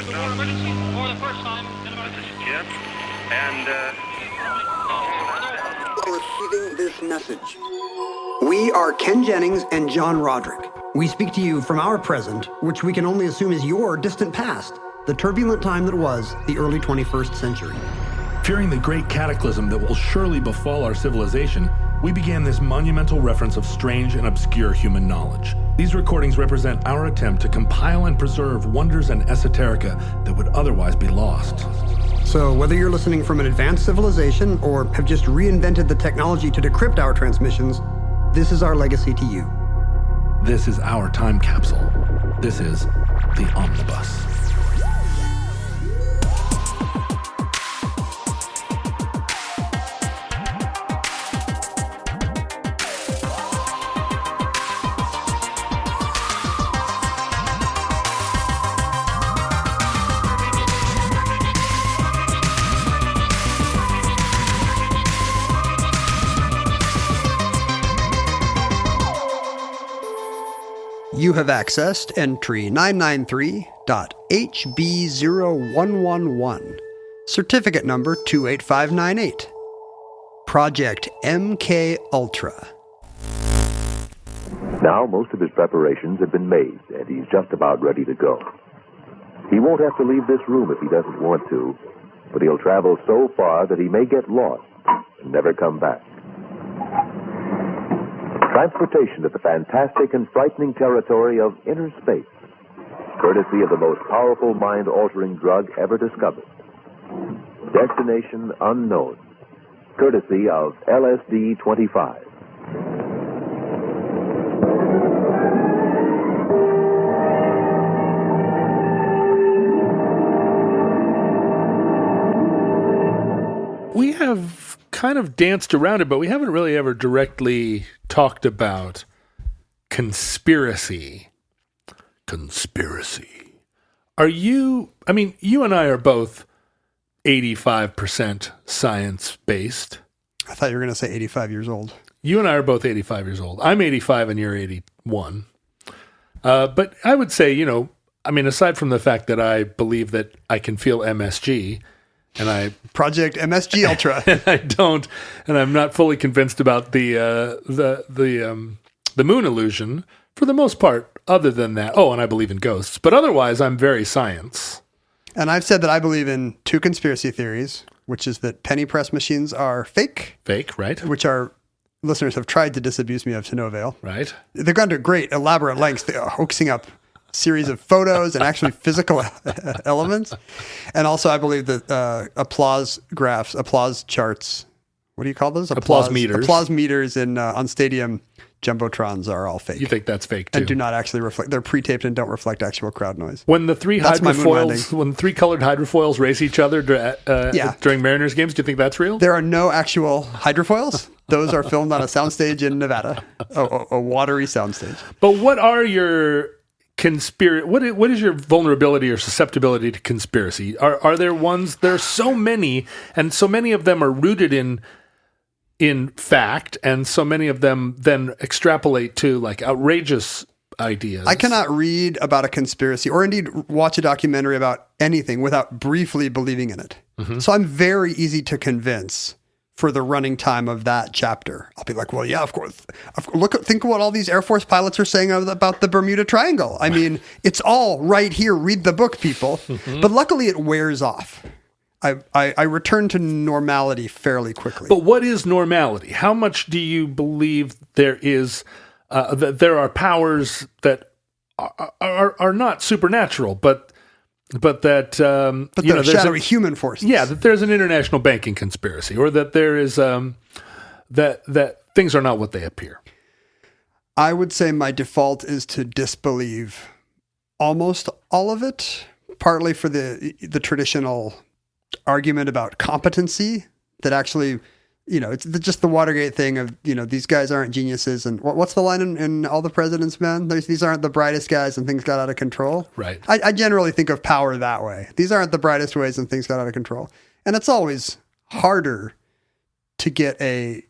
emergency for the first time in about... This is Jim, and, Receiving this message. We are Ken Jennings and John Roderick. We speak to you from our present, which we can only assume is your distant past, the turbulent time that was the early 21st century. Fearing the great cataclysm that will surely befall our civilization, we began this monumental reference of strange and obscure human knowledge. These recordings represent our attempt to compile and preserve wonders and esoterica that would otherwise be lost. So whether you're listening from an advanced civilization or have just reinvented the technology to decrypt our transmissions, this is our legacy to you. This is our time capsule. This is the Omnibus. You have accessed entry 993.HB0111, certificate number 28598, Project MK Ultra. Now most of his preparations have been made, and he's just about ready to go. He won't have to leave this room if he doesn't want to, but he'll travel so far that he may get lost and never come back. Transportation to the fantastic and frightening territory of inner space, courtesy of the most powerful mind-altering drug ever discovered. Destination unknown, courtesy of LSD-25. We have kind of danced around it, but we haven't really ever directly talked about conspiracy. Conspiracy. You and I are both 85% science-based. I thought you were going to say 85 years old. You and I are both 85 years old. I'm 85 and you're 81. But I would say, aside from the fact that I believe that I can feel MSG, and I Project MSG Ultra. and I don't, and I'm not fully convinced about the moon illusion for the most part. Other than that, and I believe in ghosts, but otherwise, I'm very science. And I've said that I believe in two conspiracy theories, which is that penny press machines are fake, Right? which our listeners have tried to disabuse me of to no avail. Right. They've gone to great elaborate lengths. They are hoaxing up series of photos and actually physical elements. And also I believe that applause graphs, applause charts, what do you call those? Applause meters. Applause meters on stadium jumbotrons are all fake. You think that's fake too? And do not actually reflect. They're pre-taped and don't reflect actual crowd noise. When the three colored hydrofoils race each other during Mariners games, do you think that's real? There are no actual hydrofoils. Those are filmed on a soundstage in Nevada, a watery soundstage. But what are your what is your vulnerability or susceptibility to conspiracy? Are there ones? There are so many, and so many of them are rooted in fact, and so many of them then extrapolate to like outrageous ideas. I cannot read about a conspiracy or indeed watch a documentary about anything without briefly believing in it. Mm-hmm. So I'm very easy to convince for the running time of that chapter. I'll be like, well, yeah, of course. Think of what all these Air Force pilots are saying about the Bermuda Triangle. I mean, it's all right here. Read the book, people. Mm-hmm. But luckily it wears off. I return to normality fairly quickly. But what is normality? How much do you believe there is, that there are powers that are not supernatural, but that there's shadowy human forces. Yeah, that there's an international banking conspiracy, or that there is that things are not what they appear. I would say my default is to disbelieve almost all of it, partly for the traditional argument about competency that actually, it's just the Watergate thing of, these guys aren't geniuses. And what's the line in All the President's Men? These aren't the brightest guys and things got out of control. Right. I generally think of power that way. These aren't the brightest ways and things got out of control. And it's always harder to get a,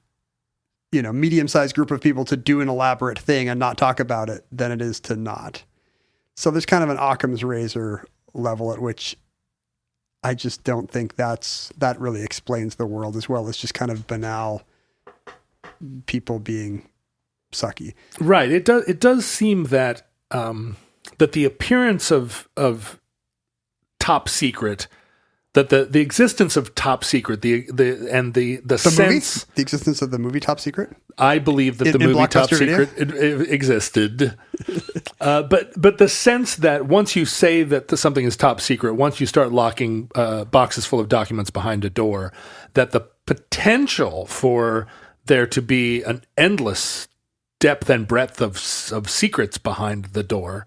medium-sized group of people to do an elaborate thing and not talk about it than it is to not. So there's kind of an Occam's razor level at which I just don't think that really explains the world as well. It's just kind of banal people being sucky. Right. It does seem that that the appearance of top secret, that the existence of top secret, the sense movie? The existence of the movie Top Secret. I believe that the movie Top Secret it existed, but the sense that once you say that something is top secret, once you start locking boxes full of documents behind a door, that the potential for there to be an endless depth and breadth of secrets behind the door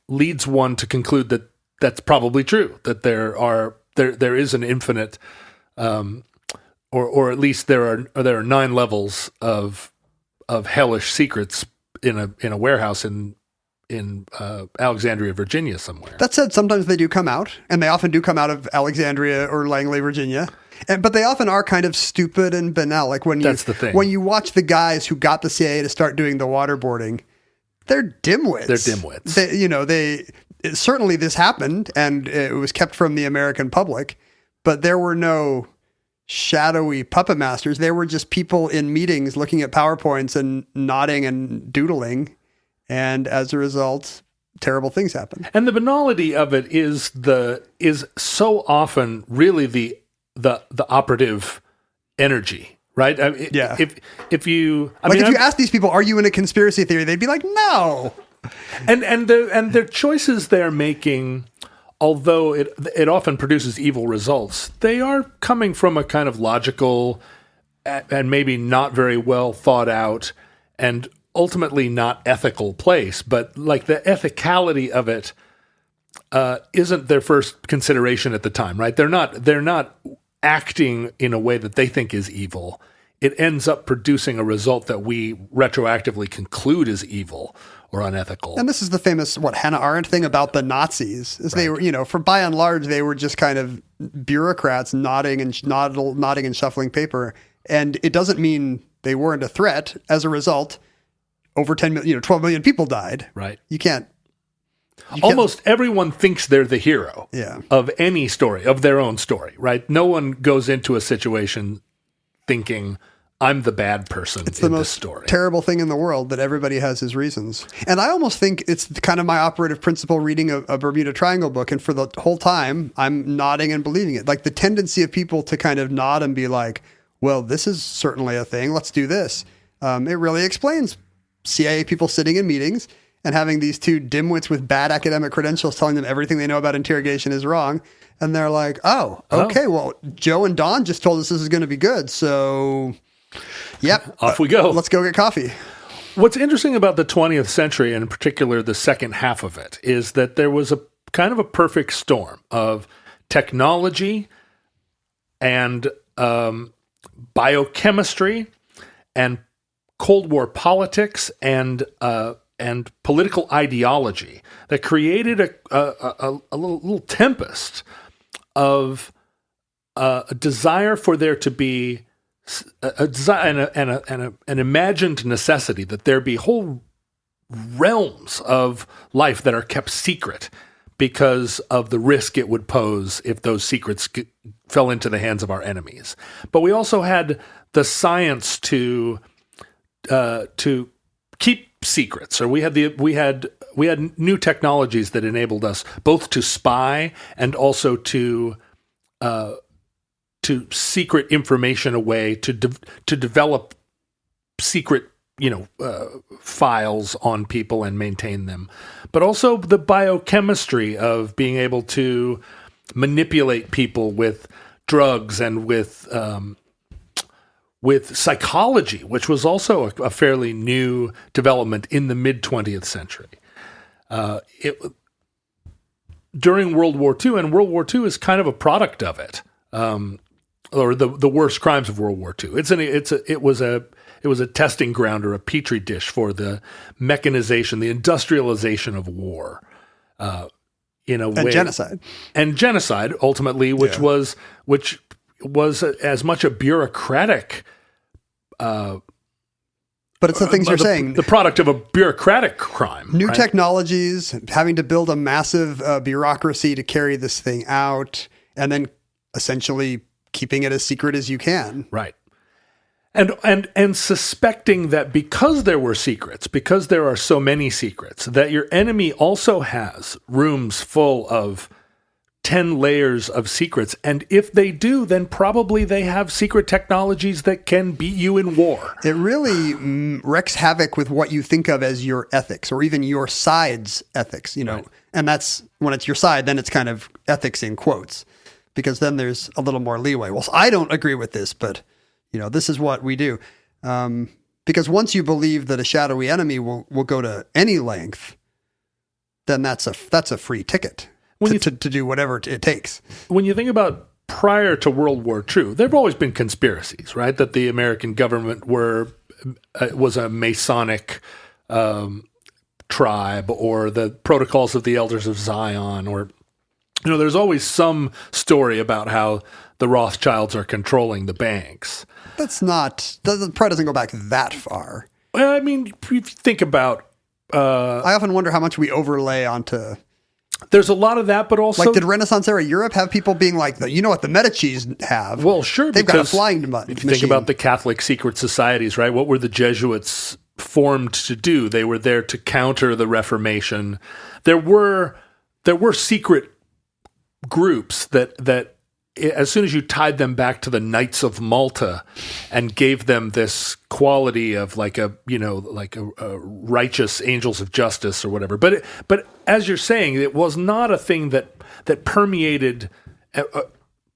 leads one to conclude that that's probably true, that there is an infinite, or at least there are 9 levels of hellish secrets in a warehouse in Alexandria, Virginia somewhere. That said, sometimes they do come out, and they often do come out of Alexandria or Langley, Virginia. But they often are kind of stupid and banal. Like that's the thing. When you watch the guys who got the CIA to start doing the waterboarding, they're dimwits. Certainly this happened, and it was kept from the American public, but there were no shadowy puppet masters. They were just people in meetings looking at PowerPoints and nodding and doodling, and as a result, terrible things happen. And the banality of it is so often really the operative energy, right? Yeah. If you ask these people, are you in a conspiracy theory? They'd be like, no. And their choices they're making, although it often produces evil results, they are coming from a kind of logical and maybe not very well thought out and ultimately not ethical place. But like the ethicality of it isn't their first consideration at the time, right? They're not acting in a way that they think is evil. It ends up producing a result that we retroactively conclude is evil or unethical. And this is the famous, Hannah Arendt thing about the Nazis, is They were, for by and large, they were just kind of bureaucrats nodding and shuffling paper. And it doesn't mean they weren't a threat. As a result, over 12 million people died. Right. You can't. Almost everyone thinks they're the hero of any story, of their own story, right? No one goes into a situation thinking, I'm the bad person it's in the this most story. Terrible thing in the world that everybody has his reasons. And I almost think it's kind of my operative principle reading a Bermuda Triangle book. And for the whole time, I'm nodding and believing it. Like the tendency of people to kind of nod and be like, well, this is certainly a thing. Let's do this. It really explains CIA people sitting in meetings and having these two dimwits with bad academic credentials telling them everything they know about interrogation is wrong. And they're like, oh, okay, well, Joe and Don just told us this is going to be good. So, yep. Off we go. Let's go get coffee. What's interesting about the 20th century, and in particular the second half of it, is that there was a kind of a perfect storm of technology and biochemistry and Cold War politics and political ideology that created a little tempest of a desire for there to be a desire and an imagined necessity that there be whole realms of life that are kept secret because of the risk it would pose if those secrets fell into the hands of our enemies. But we also had the science to keep secrets, or we had new technologies that enabled us both to spy and also to secret information away, to develop secret files on people and maintain them, but also the biochemistry of being able to manipulate people with drugs and with psychology, which was also a fairly new development in the mid-20th century. During World War II, and World War II is kind of a product of it, or the worst crimes of World War II. It was a testing ground or a petri dish for the mechanization, the industrialization of war, in a way, and genocide ultimately, which was as much a bureaucratic But it's the things you're saying. The product of a bureaucratic crime. New right? technologies, having to build a massive bureaucracy to carry this thing out, and then essentially keeping it as secret as you can. Right. And suspecting that because there were secrets, because there are so many secrets, that your enemy also has rooms full of 10 layers of secrets. And if they do, then probably they have secret technologies that can beat you in war. It really wreaks havoc with what you think of as your ethics, or even your side's ethics, Right. And that's when it's your side, then it's kind of ethics in quotes, because then there's a little more leeway. Well, I don't agree with this, but this is what we do. Because once you believe that a shadowy enemy will go to any length, then that's a free ticket to do whatever it takes. When you think about prior to World War II, there have always been conspiracies, right? That the American government was a Masonic tribe, or the Protocols of the Elders of Zion, or there's always some story about how the Rothschilds are controlling the banks. Probably doesn't go back that far. Well, I mean, if you think about... I often wonder how much we overlay onto... There's a lot of that, but also... Like, did Renaissance era Europe have people being like, what the Medicis have? Well, sure, They've got a flying machine. If you think about the Catholic secret societies, right? What were the Jesuits formed to do? They were there to counter the Reformation. There were secret groups that as soon as you tied them back to the Knights of Malta and gave them this quality of like a righteous angels of justice or whatever. But as you're saying, it was not a thing that permeated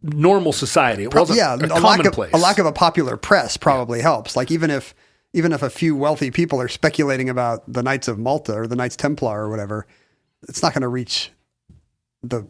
normal society. It wasn't a commonplace. A lack of a popular press probably helps. Like even if a few wealthy people are speculating about the Knights of Malta or the Knights Templar or whatever, it's not going to reach the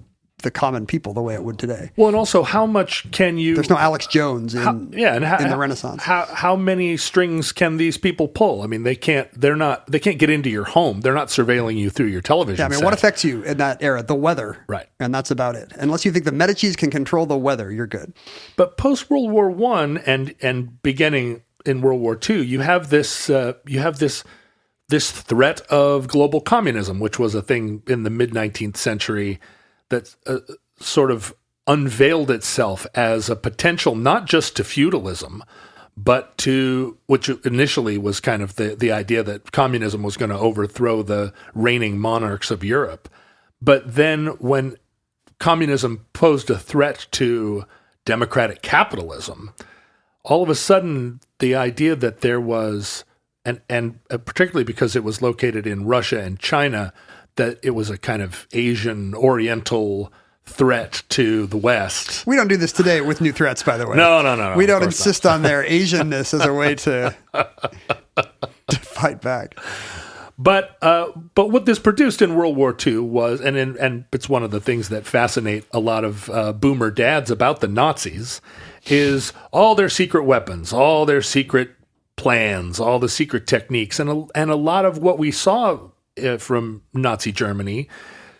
common people the way it would today. Well, and also, how much can you... There's no Alex Jones in the Renaissance. How many strings can these people pull? I mean, they can't get into your home. They're not surveilling you through your television Yeah, I mean, set. what affects you in that era? The weather. Right. And that's about it. Unless you think the Medicis can control the weather, you're good. But post-World War I and beginning in World War II, you have this threat of global communism, which was a thing in the mid-19th century that sort of unveiled itself as a potential not just to feudalism, but to, which initially was kind of the idea that communism was going to overthrow the reigning monarchs of Europe. But then when communism posed a threat to democratic capitalism, all of a sudden the idea that there was, and particularly because it was located in Russia and China, that it was a kind of Asian Oriental threat to the West. We don't do this today with new threats, by the way. No. We don't insist on their Asianness as a way to fight back. But what this produced in World War II was, and it's one of the things that fascinate a lot of boomer dads about the Nazis, is all their secret weapons, all their secret plans, all the secret techniques, and a lot of what we saw from Nazi Germany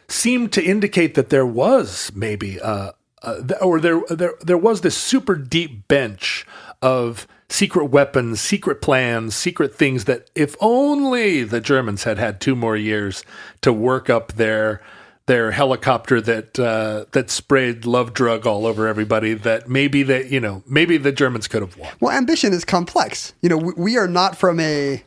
seemed to indicate that there was maybe there was this super deep bench of secret weapons, secret plans, secret things that if only the Germans had 2 more years to work up their helicopter that sprayed love drug all over everybody, that maybe the Germans could have won. Well, ambition is complex. We are not from a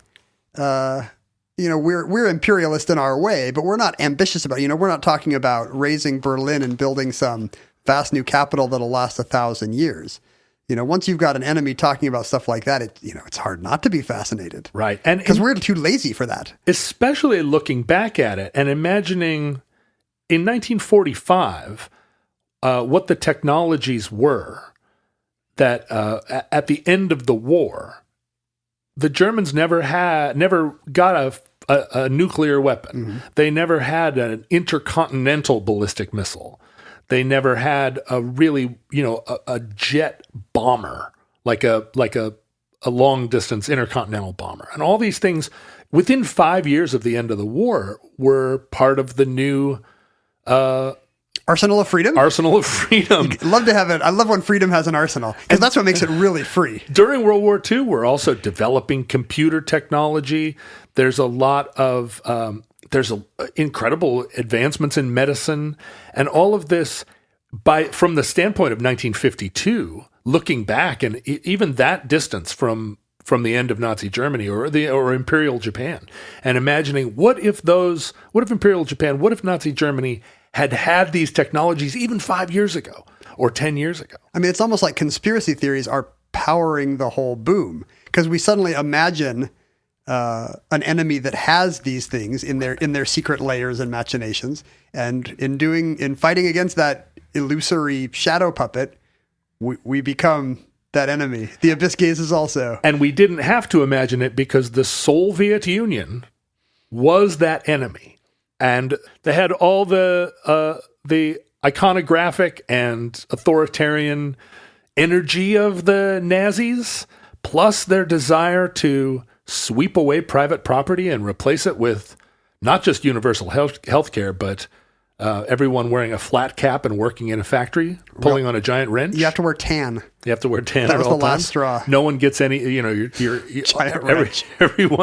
we're imperialist in our way, but we're not ambitious about it. We're not talking about raising Berlin and building some vast new capital that'll last 1,000 years. Once you've got an enemy talking about stuff like that, it's hard not to be fascinated. Right. And because we're too lazy for that. Especially looking back at it and imagining in 1945, what the technologies were that at the end of the war, the Germans never got a nuclear weapon. Mm-hmm. They never had an intercontinental ballistic missile. They never had a really, a jet bomber, like a long distance intercontinental bomber. And all these things within 5 years of the end of the war were part of the new Arsenal of Freedom? Arsenal of Freedom. Love to have it. I love when freedom has an arsenal because that's what makes it really free. During World War II, we're also developing computer technology. There's a lot of incredible advancements in medicine, and all of this from the standpoint of 1952. Looking back, and even that distance from the end of Nazi Germany or Imperial Japan, and imagining what if Imperial Japan, what if Nazi Germany had these technologies even 5 years ago or 10 years ago. I mean, it's almost like conspiracy theories are powering the whole boom because we suddenly imagine an enemy that has these things in their secret layers and machinations, and in fighting against that illusory shadow puppet, we become that enemy. The abyss gazes also. And we didn't have to imagine it because the Soviet Union was that enemy. And they had all the iconographic and authoritarian energy of the Nazis, plus their desire to sweep away private property and replace it with not just universal health care, but everyone wearing a flat cap and working in a factory, pulling on a giant wrench. You have to wear tan. You have to wear tan. That was at all the last times. straw. No one gets any. Everyone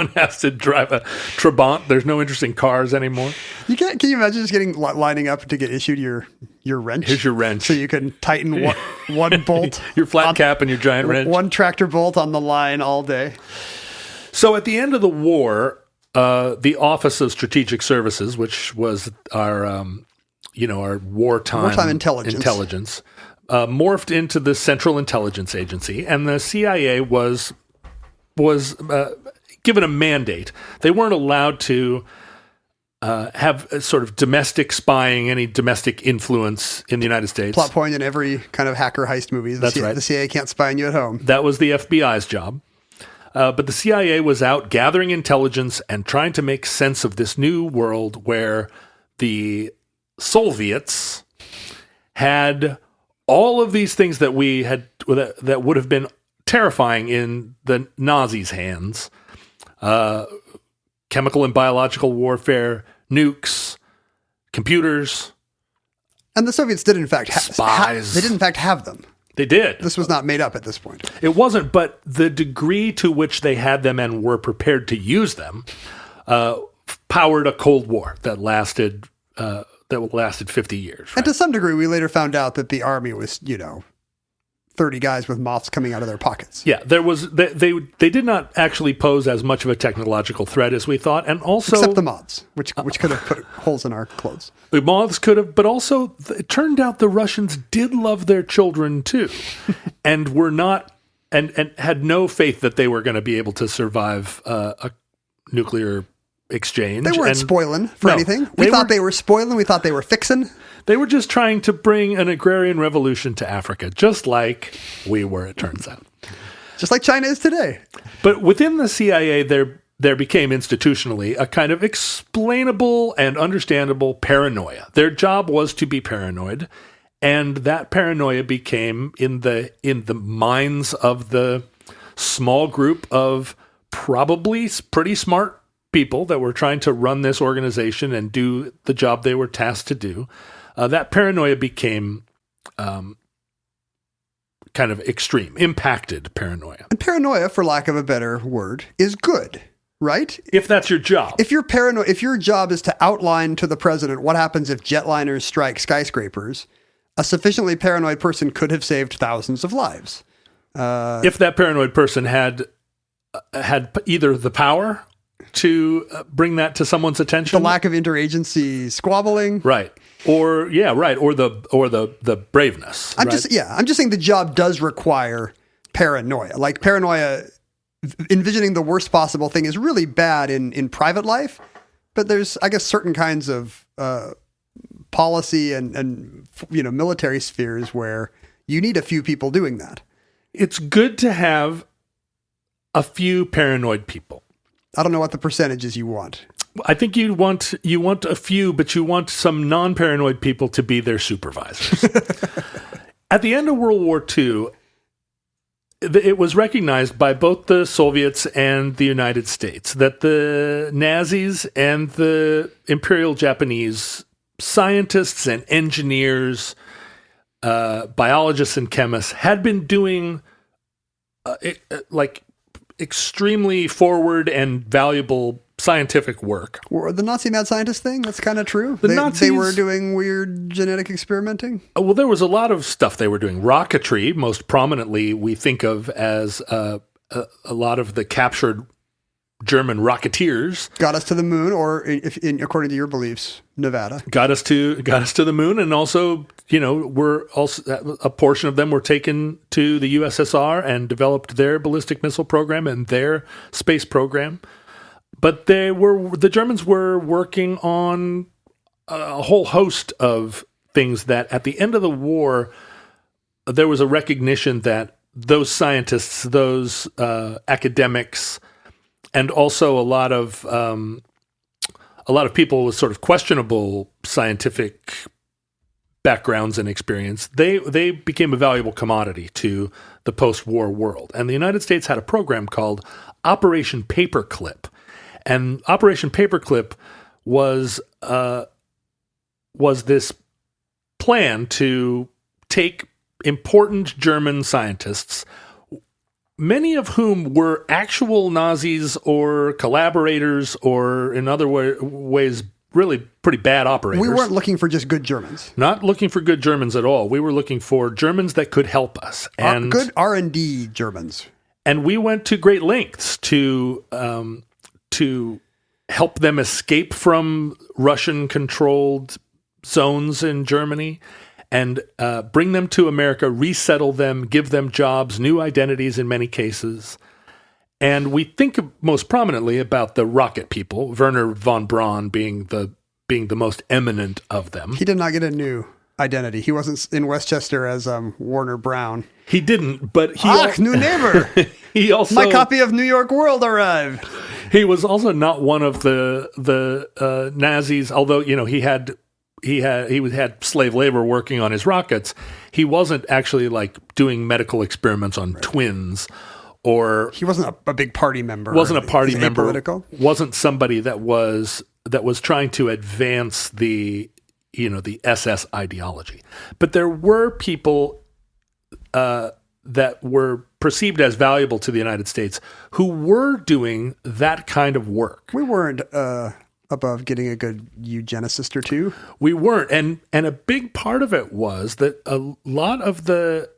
has to drive a Trabant. There's no interest in cars anymore. Can you imagine just lining up to get issued your wrench? Here's your wrench, so you can tighten one bolt. Your flat cap and your giant wrench. One tractor bolt on the line all day. So at the end of the war, the Office of Strategic Services, which was our wartime intelligence morphed into the Central Intelligence Agency, and the CIA was given a mandate. They weren't allowed to have a sort of domestic spying, any domestic influence in the United States. Plot point in every kind of hacker heist movie. That's right. The CIA can't spy on you at home. That was the FBI's job. But the CIA was out gathering intelligence and trying to make sense of this new world where the Soviets had all of these things that that would have been terrifying in the Nazis' hands: chemical and biological warfare, nukes, computers, and the Soviets did in fact spies. They did in fact have them. They did. This was not made up at this point. It wasn't, but the degree to which they had them and were prepared to use them powered a Cold War that lasted 50 years. Right? And to some degree, we later found out that the army was, 30 guys with moths coming out of their pockets. Yeah, they did not actually pose as much of a technological threat as we thought, and also except the moths, which could have put holes in our clothes. The moths could have, but also it turned out the Russians did love their children too, and were not and had no faith that they were going to be able to survive a nuclear exchange. They weren't spoiling for anything. We thought they were spoiling. We thought they were fixing. They were just trying to bring an agrarian revolution to Africa, just like we were, it turns out. Just like China is today. But within the CIA, there became institutionally a kind of explainable and understandable paranoia. Their job was to be paranoid, and that paranoia became in the minds of the small group of probably pretty smart people that were trying to run this organization and do the job they were tasked to do. That paranoia became kind of extreme, impacted paranoia. And paranoia, for lack of a better word, is good, right? If that's your job. If you're paranoid, if your job is to outline to the president what happens if jetliners strike skyscrapers, a sufficiently paranoid person could have saved thousands of lives. If that paranoid person had either the power to bring that to someone's attention, the lack of interagency squabbling, right? Or the braveness. I'm just saying the job does require paranoia. Like paranoia, envisioning the worst possible thing is really bad in private life, but there's, I guess, certain kinds of policy and military spheres where you need a few people doing that. It's good to have a few paranoid people. I don't know what the percentages you want. I think you want a few, but you want some non-paranoid people to be their supervisors. At the end of World War II, it was recognized by both the Soviets and the United States that the Nazis and the Imperial Japanese scientists and engineers, biologists and chemists had been doing extremely forward and valuable scientific work. Or the Nazi mad scientist thing, that's kind of true. Nazis, they were doing weird genetic experimenting. Well, there was a lot of stuff they were doing. Rocketry, most prominently, we think of as a lot of the captured German rocketeers got us to the moon, or according to your beliefs, Nevada got us to the moon, and also, were also a portion of them were taken to the USSR and developed their ballistic missile program and their space program. But the Germans were working on a whole host of things that at the end of the war, there was a recognition that those scientists, those academics, and also a lot of people with sort of questionable scientific backgrounds and experience, they became a valuable commodity to the post-war world. And the United States had a program called Operation Paperclip. And Operation Paperclip was this plan to take important German scientists, many of whom were actual Nazis or collaborators or in other ways really pretty bad operators. We weren't looking for just good Germans. Not looking for good Germans at all. We were looking for Germans that could help us. And good R&D Germans. And we went to great lengths to help them escape from Russian-controlled zones in Germany and bring them to America, resettle them, give them jobs, new identities in many cases. And we think most prominently about the rocket people, Werner von Braun being the most eminent of them. He did not get a new identity. He wasn't in Westchester as Warner Brown. He didn't, but he... new neighbor! He also... My copy of New York World arrived! He was also not one of the Nazis, although, he had slave labor working on his rockets. He wasn't actually doing medical experiments on twins, or he wasn't a big party member. Wasn't a party member. Apolitical. Wasn't somebody that was trying to advance the SS ideology. But there were people that were perceived as valuable to the United States who were doing that kind of work. We weren't above getting a good eugenicist or two. We weren't, and a big part of it was that a lot of the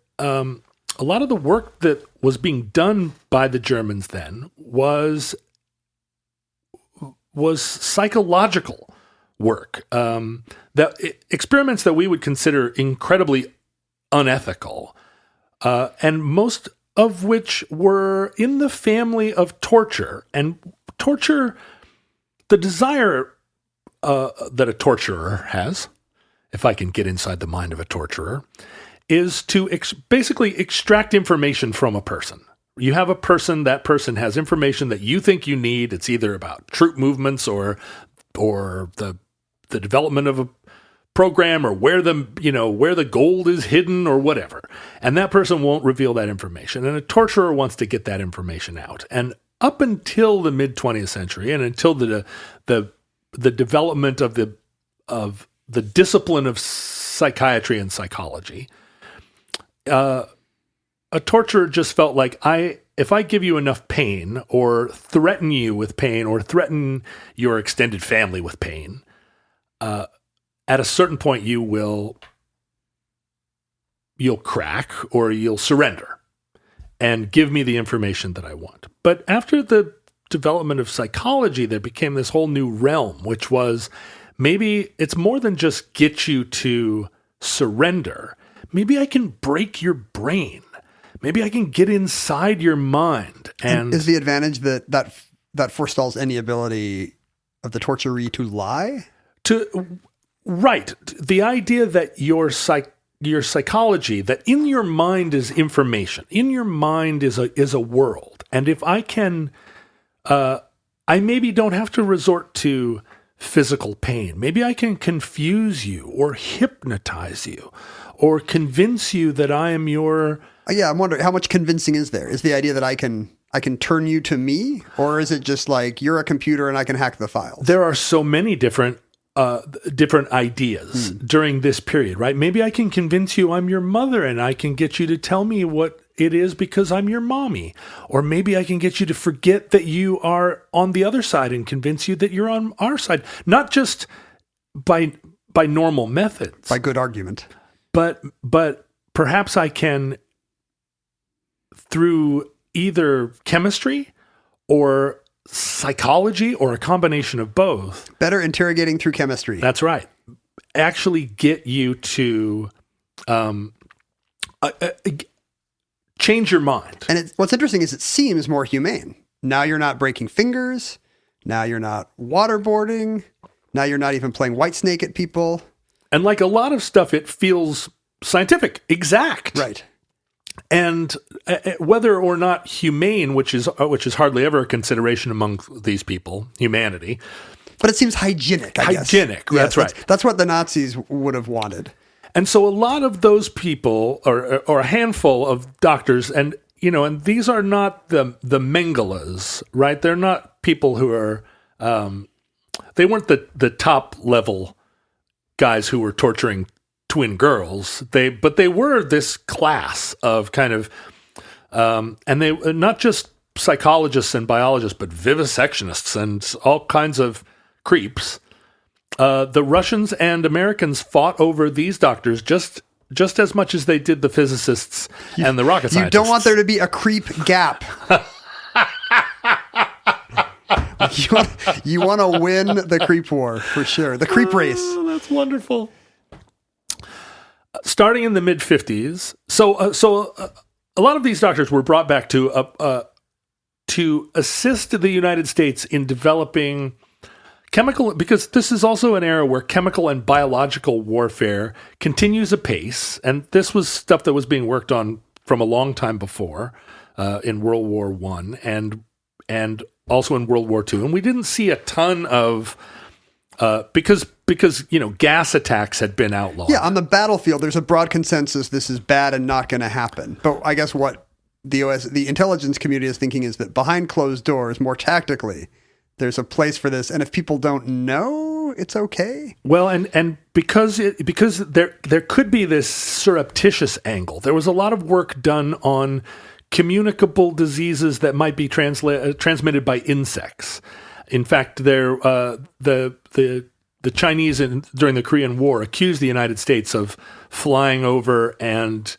work that was being done by the Germans then was psychological work, experiments that we would consider incredibly unethical, and most of which were in the family of torture. And torture, the desire that a torturer has, if I can get inside the mind of a torturer, is to basically extract information from a person. You have a person, that person has information that you think you need. It's either about troop movements or the development of a program, or where the gold is hidden or whatever. And that person won't reveal that information. And a torturer wants to get that information out. And up until the mid-20th century, and until the development of the discipline of psychiatry and psychology, a torturer just felt like, if I give you enough pain, or threaten you with pain, or threaten your extended family with pain, at a certain point you'll crack, or you'll surrender and give me the information that I want. But after the development of psychology, there became this whole new realm, which was, maybe it's more than just get you to surrender. Maybe I can break your brain. Maybe I can get inside your mind. And is the advantage that forestalls any ability of the torturee to lie? Right. The idea that your psychology, that in your mind is information, in your mind is a world. And if I can, I maybe don't have to resort to physical pain. Maybe I can confuse you, or hypnotize you, or convince you that I am your... Yeah, I'm wondering, how much convincing is there? Is the idea that I can turn you to me? Or is it just like, you're a computer and I can hack the files? There are so many different different ideas during this period, right? Maybe I can convince you I'm your mother and I can get you to tell me what it is because I'm your mommy. Or maybe I can get you to forget that you are on the other side and convince you that you're on our side. Not just by normal methods. By good argument. But perhaps I can, through either chemistry or psychology or a combination of both. Better interrogating through chemistry. That's right. Actually get you to change your mind. And what's interesting is it seems more humane. Now you're not breaking fingers. Now you're not waterboarding. Now you're not even playing Whitesnake at people. And like a lot of stuff, it feels scientific, exact. Right. And whether or not humane, which is hardly ever a consideration among these people, humanity. But it seems hygienic, I guess. Hygienic, Yes, that's right. That's what the Nazis would have wanted. And so a lot of those people, or a handful of doctors, and these are not the Mengelas, right? They're not people who are, they weren't the top level guys who were torturing twin girls. But they were this class of kind of, and they not just psychologists and biologists, but vivisectionists and all kinds of creeps. The Russians and Americans fought over these doctors just as much as they did the physicists and the rocket scientists. You don't want there to be a creep gap. You want to win the creep war, for sure. The creep race. Oh, that's wonderful. Starting in the mid-50s, so a lot of these doctors were brought back to assist the United States in developing chemical, because this is also an era where chemical and biological warfare continues apace, and this was stuff that was being worked on from a long time before in World War I and also in World War II. And we didn't see a ton of because gas attacks had been outlawed. Yeah, on the battlefield, there's a broad consensus this is bad and not going to happen. But I guess what the intelligence community is thinking is that behind closed doors, more tactically, there's a place for this, and if people don't know, it's okay. Well, and because there could be this surreptitious angle. There was a lot of work done on communicable diseases that might be transmitted by insects. In fact, the Chinese during the Korean War accused the United States of flying over the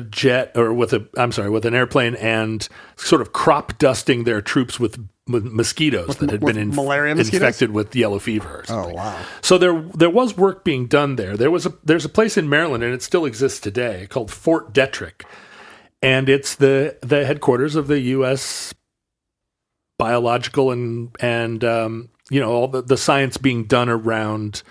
jet, or with an airplane, and sort of crop dusting their troops with mosquitoes that had been malaria mosquitoes? infected with yellow fever or something. Oh, wow. So there was work being done there. There's a place in Maryland, and it still exists today, called Fort Detrick, and it's the headquarters of the U.S. biological and all the science being done around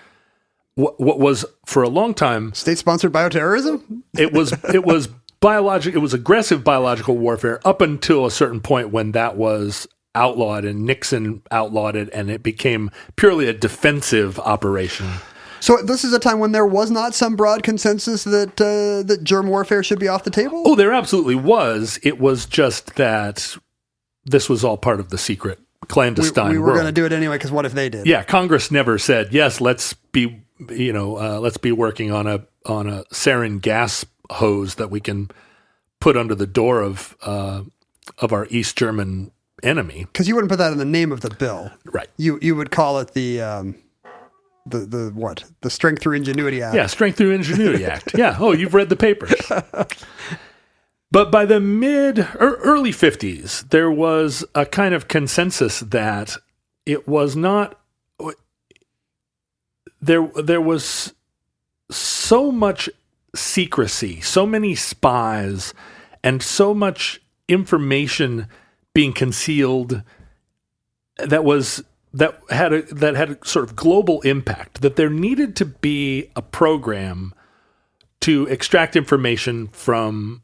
what was for a long time state-sponsored bioterrorism. It was biological. It was aggressive biological warfare up until a certain point when that was outlawed, and Nixon outlawed it, and it became purely a defensive operation. So this is a time when there was not some broad consensus that germ warfare should be off the table? Oh, there absolutely was. It was just that this was all part of the secret clandestine we were world. going to do it anyway, because what if they did? Yeah, Congress never said, yes, let's be working on a sarin gas hose that we can put under the door of our East German enemy. Because you wouldn't put that in the name of the bill. Right. You would call it the Strength Through Ingenuity Act. Yeah, Strength Through Ingenuity Act. Yeah. Oh, you've read the papers. But by the early 50s, there was a kind of consensus that it was not. There was so much secrecy, so many spies, and so much information being concealed that had a sort of global impact, that there needed to be a program to extract information from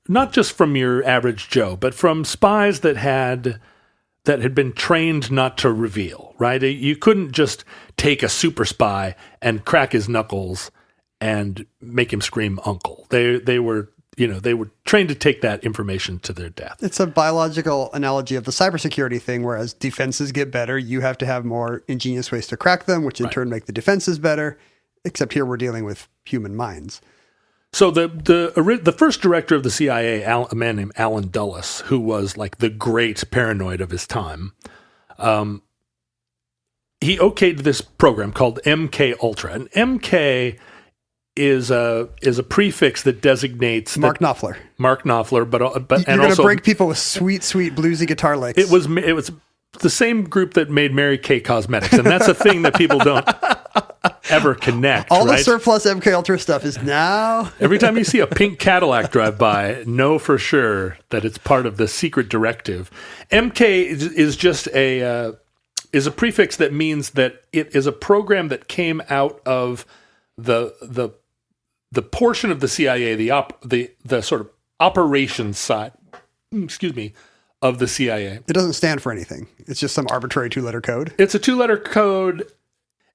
not just from your average Joe, but from spies that had been trained not to reveal, right? You couldn't just take a super spy and crack his knuckles and make him scream uncle. They were, they were trained to take that information to their death. It's a biological analogy of the cybersecurity thing, whereas defenses get better, you have to have more ingenious ways to crack them, which in turn make the defenses better, except here we're dealing with human minds. So the first director of the CIA, a man named Alan Dulles, who was like the great paranoid of his time, he okayed this program called MK Ultra. And MK is a prefix that designates Mark Knopfler. Mark Knopfler, but You're going to break people with sweet, sweet bluesy guitar licks. It was the same group that made Mary Kay Cosmetics, and that's a thing that people don't ever connect. All right? the surplus MK Ultra stuff is now. Every time you see a pink Cadillac drive by, know for sure that it's part of the secret directive. MK is just a prefix that means that it is a program that came out of the portion of the CIA, the sort of operations side, of the CIA. It doesn't stand for anything. It's just some arbitrary 2-letter code. It's a 2-letter code.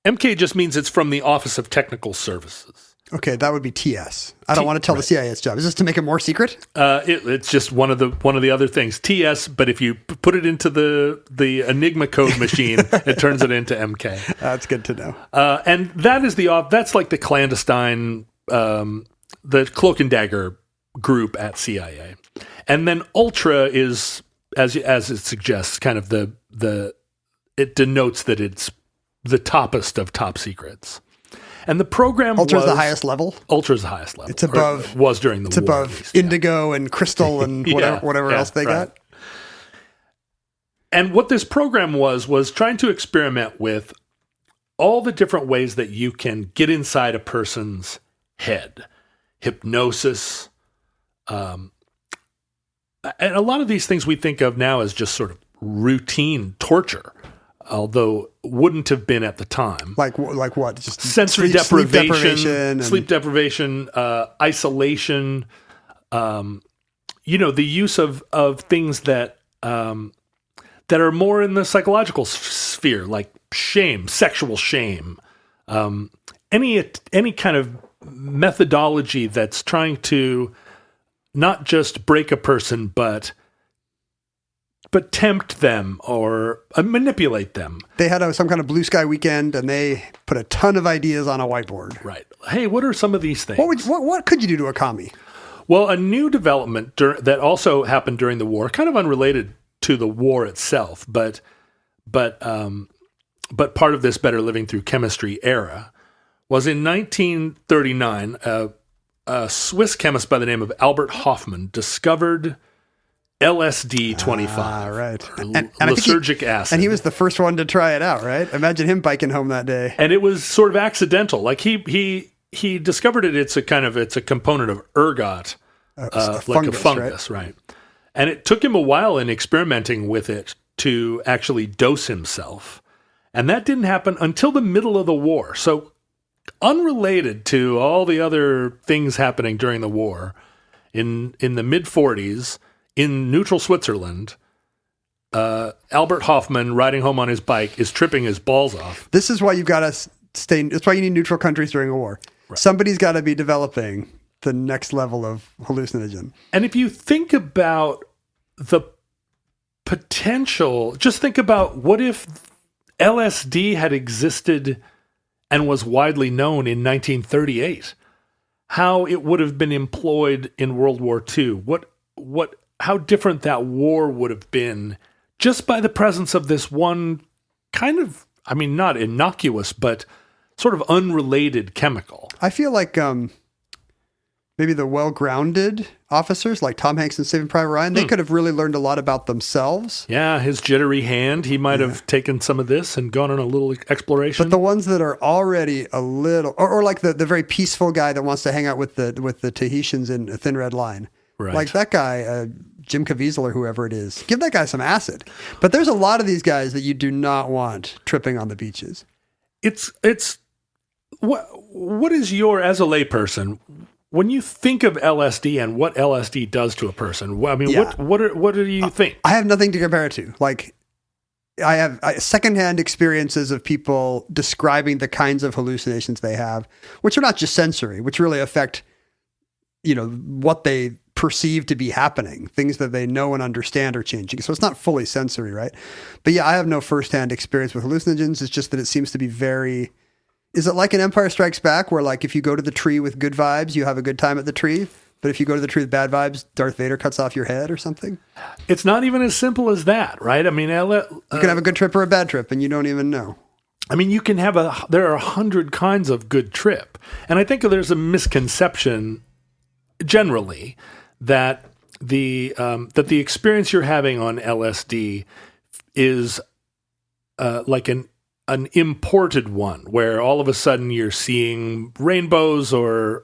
MK just means it's from the Office of Technical Services. Okay, that would be TS. I don't want to tell the CIA its job. Is this to make it more secret? It's just one of the other things. TS, but if you put it into the Enigma code machine, it turns it into MK. That's good to know. And that's like the clandestine, the cloak and dagger group at CIA. And then Ultra is, as it suggests, kind of it denotes that it's the toppest of top secrets. And the program Ultra's the highest level? Ultra's the highest level. It's above... was during the war. It's above Indigo and Crystal and whatever else they got. And what this program was trying to experiment with all the different ways that you can get inside a person's head. Hypnosis. And a lot of these things we think of now as just sort of routine torture, although wouldn't have been at the time. Like what? Just sensory deprivation, sleep deprivation, isolation. The use of things that are more in the psychological sphere, like shame, sexual shame, any kind of methodology that's trying to not just break a person, but tempt them or manipulate them. They had some kind of blue sky weekend, and they put a ton of ideas on a whiteboard. Right. Hey, what are some of these things? What could you do to a commie? Well, a new development that also happened during the war, kind of unrelated to the war itself, but part of this better living through chemistry era, was in 1939. A Swiss chemist by the name of Albert Hofmann discovered LSD 25. Right. And lysergic acid. And he was the first one to try it out, right? Imagine him biking home that day. And it was sort of accidental. Like he discovered it. It's a component of ergot, like a fungus, right? And it took him a while in experimenting with it to actually dose himself. And that didn't happen until the middle of the war. So unrelated to all the other things happening during the war, in the mid-40s, in neutral Switzerland, Albert Hofmann, riding home on his bike, is tripping his balls off. This is why you've got to stay. That's why you need neutral countries during a war. Right. Somebody's got to be developing the next level of hallucinogen. And if you think about the potential, just think about what if LSD had existed and was widely known in 1938, how it would have been employed in World War II. How different that war would have been just by the presence of this one kind of, not innocuous, but sort of unrelated chemical. I feel like maybe the well-grounded officers like Tom Hanks and Saving Private Ryan, they could have really learned a lot about themselves. Yeah, his jittery hand, he might have taken some of this and gone on a little exploration. But the ones that are already a little, or like the very peaceful guy that wants to hang out with the Tahitians in a Thin Red Line. Right. Like that guy, Jim Caviezel or whoever it is. Give that guy some acid. But there's a lot of these guys that you do not want tripping on the beaches. It's what is your, as a layperson, when you think of LSD and what LSD does to a person, what do you think? I have nothing to compare it to. Like, I have secondhand experiences of people describing the kinds of hallucinations they have, which are not just sensory, which really affect, what they perceive to be happening. Things that they know and understand are changing. So it's not fully sensory, right? But yeah, I have no firsthand experience with hallucinogens. It's just that it seems to be very... Is it like an Empire Strikes Back where like if you go to the tree with good vibes, you have a good time at the tree? But if you go to the tree with bad vibes, Darth Vader cuts off your head or something? It's not even as simple as that, right? I mean, you can have a good trip or a bad trip and you don't even know. I mean, there are 100 kinds of good trip. And I think there's a misconception generally that the experience you're having on LSD is like an imported one, where all of a sudden you're seeing rainbows or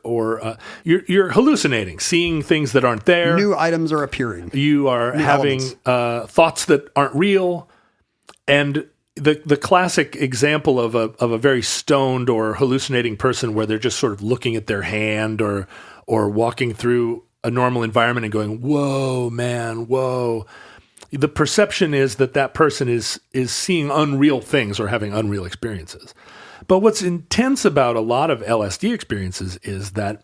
you're hallucinating, seeing things that aren't there. New items are appearing. You are having thoughts that aren't real. And the classic example of a very stoned or hallucinating person where they're just sort of looking at their hand or walking through a normal environment and going, whoa, man, whoa. The perception is that person is seeing unreal things or having unreal experiences. But what's intense about a lot of LSD experiences is that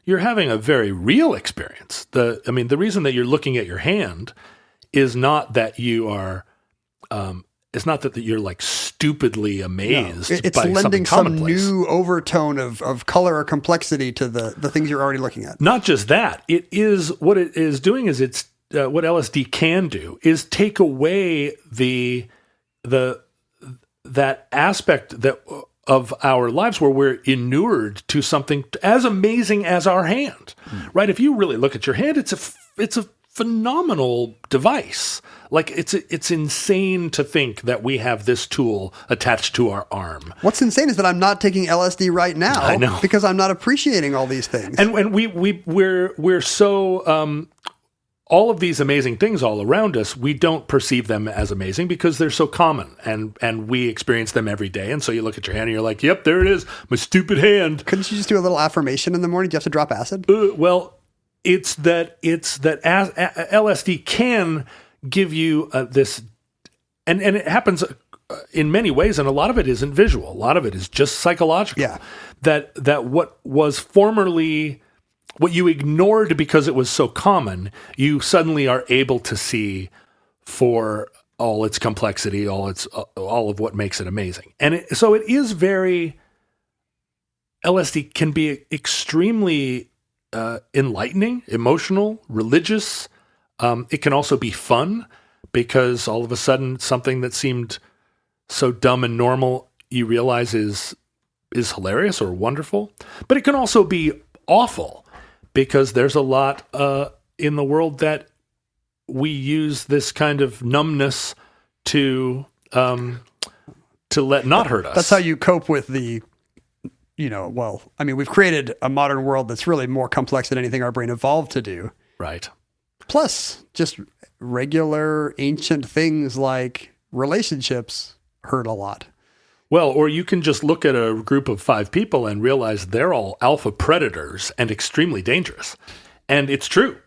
you're having a very real experience. The reason that you're looking at your hand is not that you are, it's not that you're like stupidly amazed. No, it's lending some new overtone of color or complexity to the things you're already looking at. Not just that. What it is doing is it's, what LSD can do is take away that aspect of our lives where we're inured to something as amazing as our hand, right? If you really look at your hand, it's a phenomenal device. Like it's insane to think that we have this tool attached to our arm. What's insane is that I'm not taking LSD right now. I know. Because I'm not appreciating all these things. And we're so. All of these amazing things all around us, we don't perceive them as amazing because they're so common and we experience them every day. And so you look at your hand and you're like, yep, there it is, my stupid hand. Couldn't you just do a little affirmation in the morning? Do you have to drop acid? Well, it's that LSD can give you this, and it happens in many ways, and a lot of it isn't visual. A lot of it is just psychological. Yeah. That what was formerly... what you ignored because it was so common, you suddenly are able to see for all its complexity, all of what makes it amazing. And so it is very, LSD can be extremely enlightening, emotional, religious. It can also be fun because all of a sudden something that seemed so dumb and normal, you realize is hilarious or wonderful. But it can also be awful. Because there's a lot in the world that we use this kind of numbness to let not hurt us. That's how you cope with we've created a modern world that's really more complex than anything our brain evolved to do. Right. Plus, just regular ancient things like relationships hurt a lot. Well, or you can just look at a group of 5 people and realize they're all alpha predators and extremely dangerous. And it's true.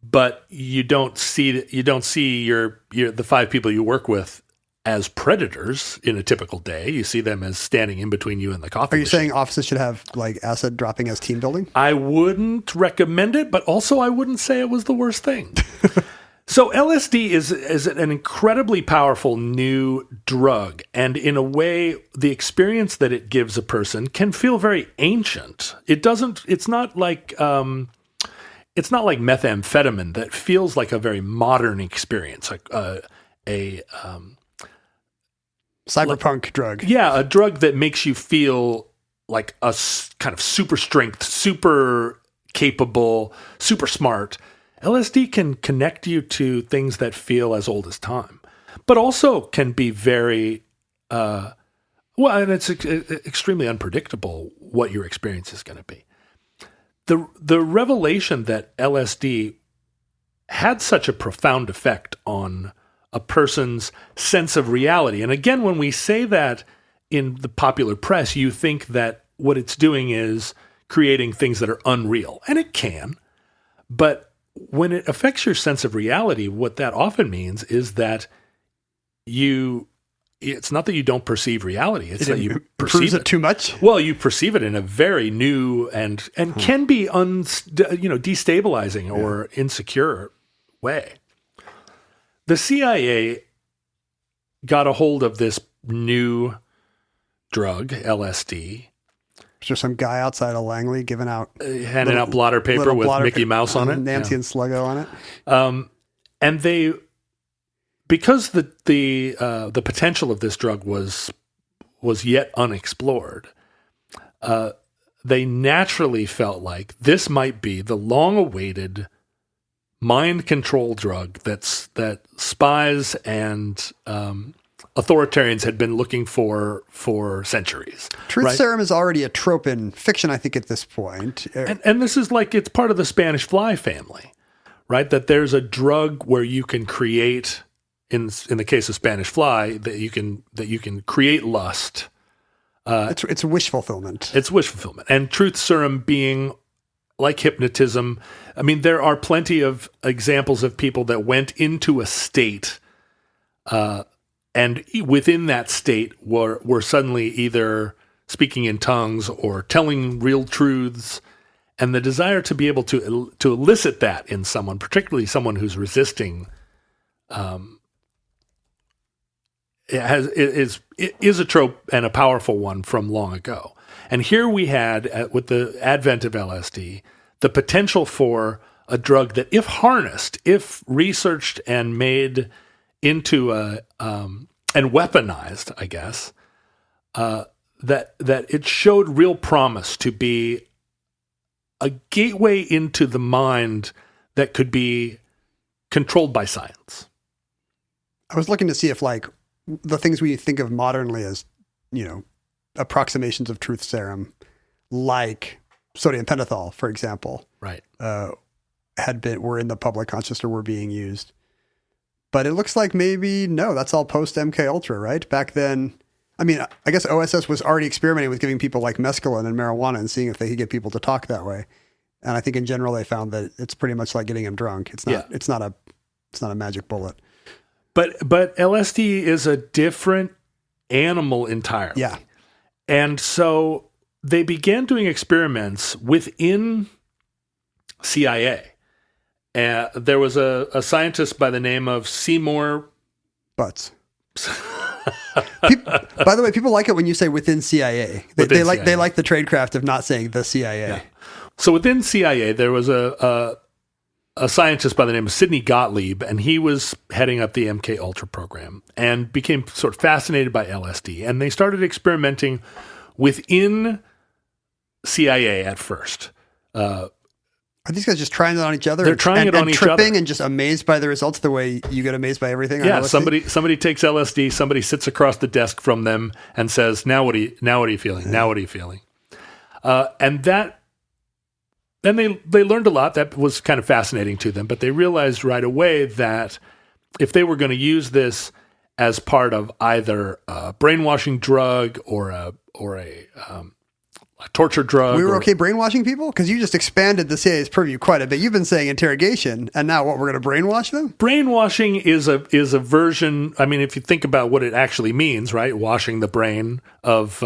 But you don't see the 5 people you work with as predators in a typical day. You see them as standing in between you and the coffee machine. machine. Saying offices should have like acid dropping as team building? I wouldn't recommend it, but also I wouldn't say it was the worst thing. So LSD is an incredibly powerful new drug, and in a way, the experience that it gives a person can feel very ancient. It's not like methamphetamine that feels like a very modern experience, like cyberpunk drug. Yeah, a drug that makes you feel like a kind of super strength, super capable, super smart. LSD can connect you to things that feel as old as time, but also can be very, and it's extremely unpredictable what your experience is going to be. The revelation that LSD had such a profound effect on a person's sense of reality. And again, when we say that in the popular press, you think that what it's doing is creating things that are unreal, and it can, but when it affects your sense of reality, what that often means is that you it's not that you don't perceive reality. It's that you proves perceive it too much. Well, you perceive it in a very new and can be destabilizing or insecure way. The CIA got a hold of this new drug, LSD. Just some guy outside of Langley giving out handing out blotter paper with Mickey Mouse on it, Nancy and Sluggo on it. And they, because the potential of this drug was yet unexplored, they naturally felt like this might be the long-awaited mind control drug that spies and authoritarians had been looking for centuries. Truth serum is already a trope in fiction, I think, at this point. And this is like, it's part of the Spanish fly family, right? That there's a drug where you can create, in the case of Spanish fly, that you can create lust. It's wish fulfillment. It's wish fulfillment. And truth serum being like hypnotism. I mean, there are plenty of examples of people that went into a state, and within that state were suddenly either speaking in tongues or telling real truths, and the desire to be able to elicit that in someone, particularly someone who's resisting, is a trope and a powerful one from long ago. And here we had, with the advent of LSD, the potential for a drug that, if harnessed, if researched and made into and weaponized, I guess, that it showed real promise to be a gateway into the mind that could be controlled by science. I was looking to see if, like, the things we think of modernly as, approximations of truth serum, like sodium pentothal, for example, right, were in the public conscious or were being used. But it looks like maybe no, that's all post MK Ultra, right? Back then, I mean, I guess OSS was already experimenting with giving people like mescaline and marijuana and seeing if they could get people to talk that way. And I think in general they found that it's pretty much like getting them drunk. It's not a magic bullet. But LSD is a different animal entirely. Yeah. And so they began doing experiments within CIA. There was a scientist by the name of Seymour Butts. By the way, people like it when you say within CIA. They like the tradecraft of not saying the CIA. Yeah. So within CIA, there was a scientist by the name of Sidney Gottlieb, and he was heading up the MK Ultra program and became sort of fascinated by LSD. And they started experimenting within CIA at first. Are these guys just trying it on each other? They're trying it on each other. Tripping and just amazed by the results the way you get amazed by everything? Yeah, somebody takes LSD, somebody sits across the desk from them and says, now what are you feeling? Now what are you feeling? And then they learned a lot. That was kind of fascinating to them, but they realized right away that if they were going to use this as part of either a brainwashing drug or a torture drug. We were okay brainwashing people? Because you just expanded the CIA's purview quite a bit. You've been saying interrogation, and now what, we're going to brainwash them? Brainwashing is a version, I mean, if you think about what it actually means, right? Washing the brain of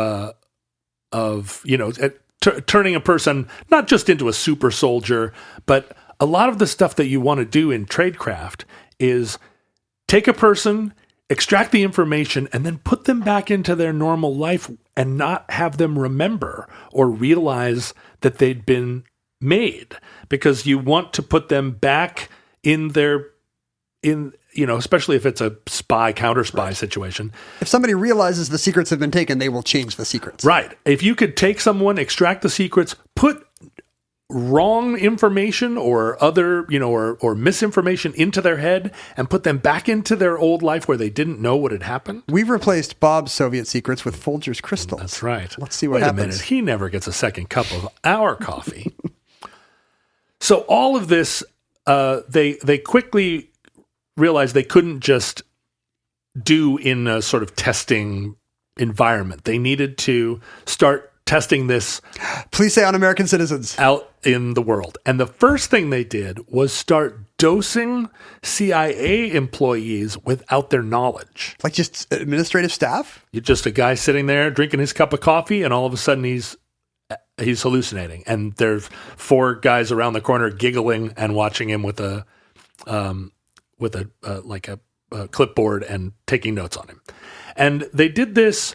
turning a person not just into a super soldier, but a lot of the stuff that you want to do in tradecraft is take a person, extract the information, and then put them back into their normal life and not have them remember or realize that they'd been made, because you want to put them back especially if it's a counter spy situation. If somebody realizes the secrets have been taken, they will change the secrets. Right. If you could take someone, extract the secrets, put wrong information or other, or misinformation into their head and put them back into their old life where they didn't know what had happened. We've replaced Bob's Soviet secrets with Folger's crystals. That's right. Let's see what happens. happens. Wait a minute. He never gets a second cup of our coffee. So all of this, they quickly realized they couldn't just do in a sort of testing environment. They needed to start testing this. Please say on American citizens. Out in the world. And the first thing they did was start dosing CIA employees without their knowledge. Like just administrative staff? You're just a guy sitting there drinking his cup of coffee, and all of a sudden he's hallucinating. And there's 4 guys around the corner giggling and watching him with a clipboard and taking notes on him. And they did this,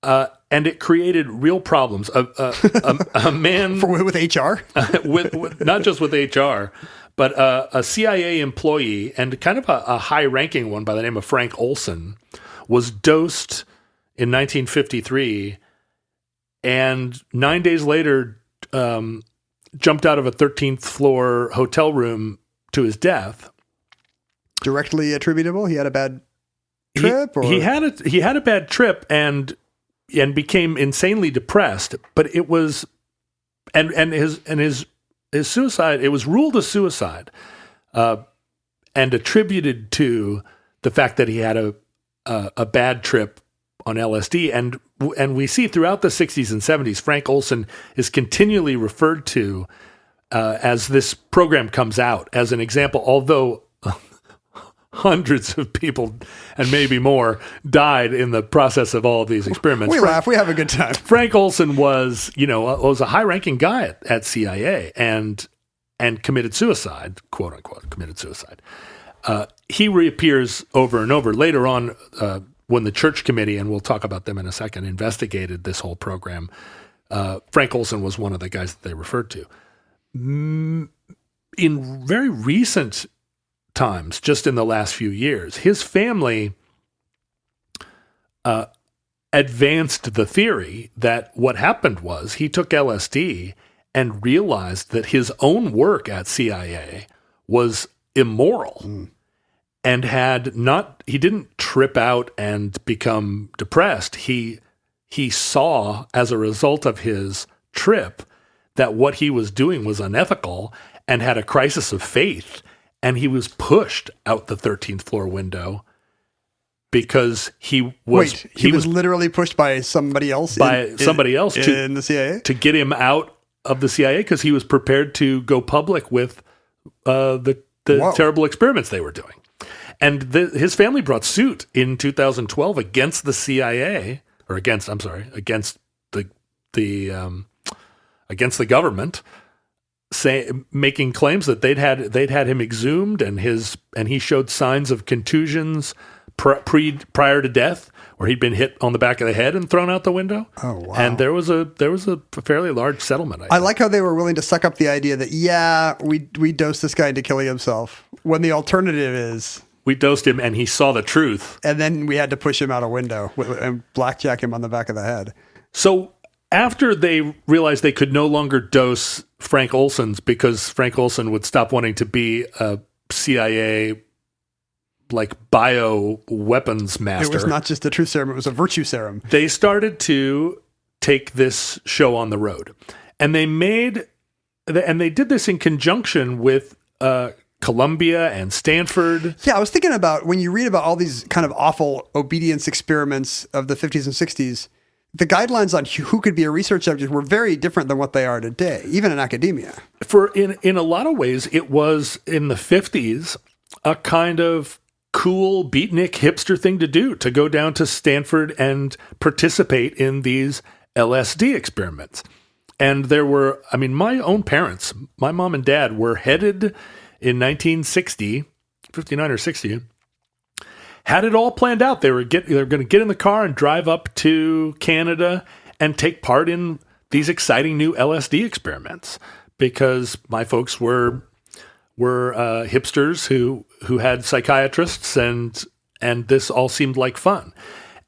and it created real problems. A man with HR, with not just with HR, but a CIA employee and kind of a high-ranking one by the name of Frank Olson was dosed in 1953, and 9 days later jumped out of a 13th floor hotel room to his death. Directly attributable? He had a bad trip? He had a bad trip and became insanely depressed. But it was and his suicide. It was ruled a suicide, and attributed to the fact that he had a bad trip on LSD. And we see throughout the 60s and 70s, Frank Olson is continually referred to as this program comes out as an example, although hundreds of people and maybe more died in the process of all of these experiments. We laugh. We have a good time. Frank Olson was a high-ranking guy at CIA and committed suicide, quote unquote, committed suicide. He reappears over and over later on when the Church Committee, and we'll talk about them in a second, investigated this whole program. Frank Olson was one of the guys that they referred to. In very recent times, just in the last few years, his family advanced the theory that what happened was he took LSD and realized that his own work at CIA was immoral and he didn't trip out and become depressed. He saw as a result of his trip that what he was doing was unethical and had a crisis of faith. And he was pushed out the 13th floor window because he was literally pushed by somebody else in the CIA to get him out of the CIA because he was prepared to go public with the terrible experiments they were doing. And his family brought suit in 2012 against the CIA against the government, making claims that they'd had him exhumed and he showed signs of contusions prior to death, where he'd been hit on the back of the head and thrown out the window. Oh wow! And there was a fairly large settlement. I like how they were willing to suck up the idea that we dosed this guy into killing himself, when the alternative is we dosed him and he saw the truth, and then we had to push him out a window and blackjack him on the back of the head. So after they realized they could no longer dose Frank Olson's because Frank Olson would stop wanting to be a CIA bio weapons master. It was not just a truth serum, it was a virtue serum. They started to take this show on the road. And they did this in conjunction with Columbia and Stanford. Yeah, I was thinking about when you read about all these kind of awful obedience experiments of the 50s and 60s, the guidelines on who could be a research subject were very different than what they are today, even in academia. In a lot of ways, it was in the 50s a kind of cool beatnik hipster thing to do, to go down to Stanford and participate in these LSD experiments. And there were, my own parents, my mom and dad were headed in 1960, 59 or 60, had it all planned out. They were going to get in the car and drive up to Canada and take part in these exciting new LSD experiments, because my folks were hipsters who had psychiatrists, and this all seemed like fun.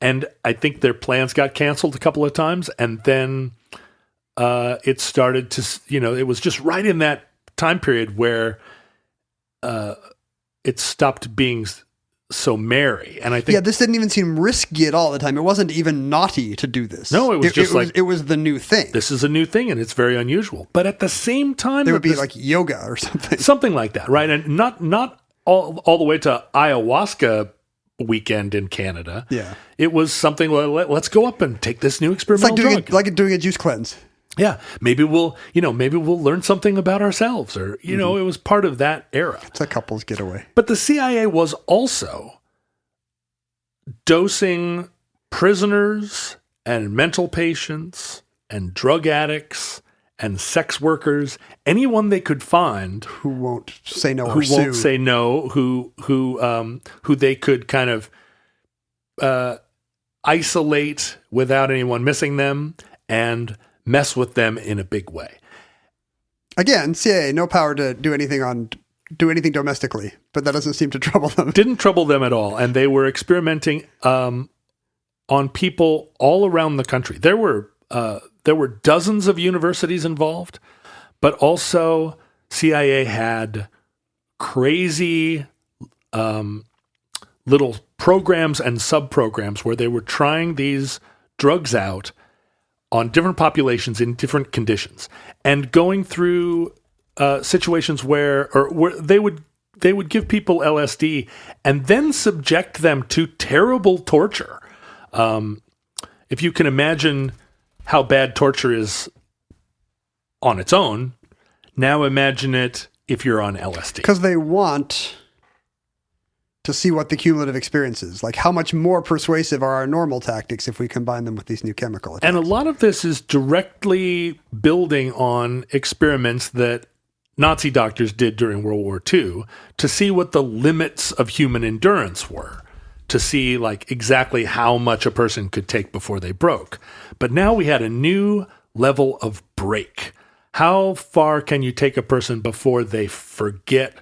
And I think their plans got canceled a couple of times, and then it started to, it was just right in that time period where it stopped being so merry. And I think this didn't even seem risky at all at the time. It wasn't even naughty to do this. No, it was it was the new thing. This is a new thing, and it's very unusual. But at the same time, there would be like yoga or something. Something like that, right? And not all the way to ayahuasca weekend in Canada. Yeah. It was something like, let's go up and take this new experimental drug. Like doing a juice cleanse. Yeah, maybe we'll learn something about ourselves, or it was part of that era. It's a couple's getaway. But the CIA was also dosing prisoners and mental patients and drug addicts and sex workers, anyone they could find Who won't say no or who sue. won't say no, who they could kind of isolate without anyone missing them and mess with them in a big way. Again, CIA, no power to do anything domestically, but that doesn't seem to trouble them. Didn't trouble them at all, and they were experimenting on people all around the country. There were dozens of universities involved, but also CIA had crazy little programs and sub-programs where they were trying these drugs out on different populations in different conditions, and going through situations where they would give people LSD and then subject them to terrible torture. If you can imagine how bad torture is on its own, now imagine it if you're on LSD. Because they want to see what the cumulative experience is. Like, how much more persuasive are our normal tactics if we combine them with these new chemical attacks? And a lot of this is directly building on experiments that Nazi doctors did during World War II to see what the limits of human endurance were, to see like exactly how much a person could take before they broke. But now we had a new level of break. How far can you take a person before they forget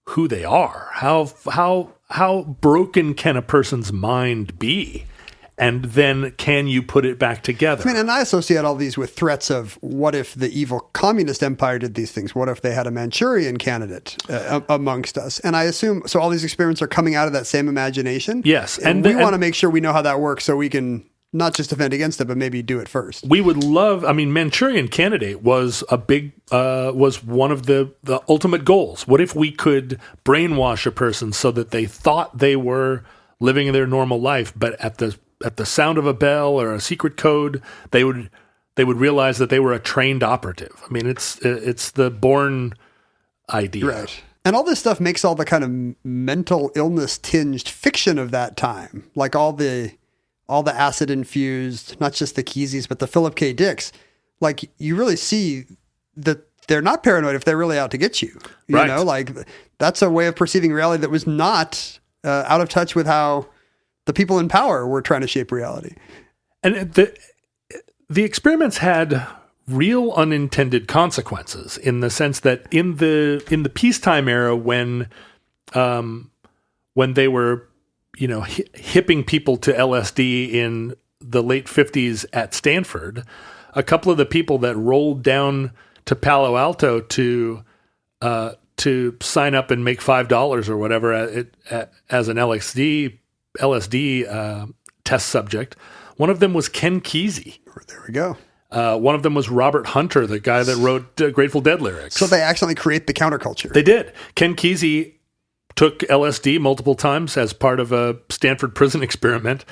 who they are? How broken can a person's mind be? And then can you put it back together? I mean, and I associate all these with threats of what if the evil communist empire did these things? What if they had a Manchurian candidate amongst us? And I assume, so all these experiments are coming out of that same imagination? Yes. And we want to make sure we know how that works so we can not just defend against it, but maybe do it first. We would love, Manchurian candidate was was one of the ultimate goals. What if we could brainwash a person so that they thought they were living their normal life, but at the sound of a bell or a secret code, they would realize that they were a trained operative. I mean, it's the Bourne idea. Right. And all this stuff makes all the kind of mental illness tinged fiction of that time, like all the acid infused, not just the Keeseys, but the Philip K. Dicks. Like, you really see that they're not paranoid if they're really out to get you. You know, like, that's a way of perceiving reality that was not out of touch with how the people in power were trying to shape reality. And the experiments had real unintended consequences in the sense that in the peacetime era, when they were, hipping people to LSD in the late 50s at Stanford, a couple of the people that rolled down to Palo Alto to sign up and make $5 or whatever as an LSD test subject. One of them was Ken Kesey. There we go. One of them was Robert Hunter, the guy that wrote Grateful Dead lyrics. So they accidentally create the counterculture. They did. Ken Kesey took LSD multiple times as part of a Stanford prison experiment,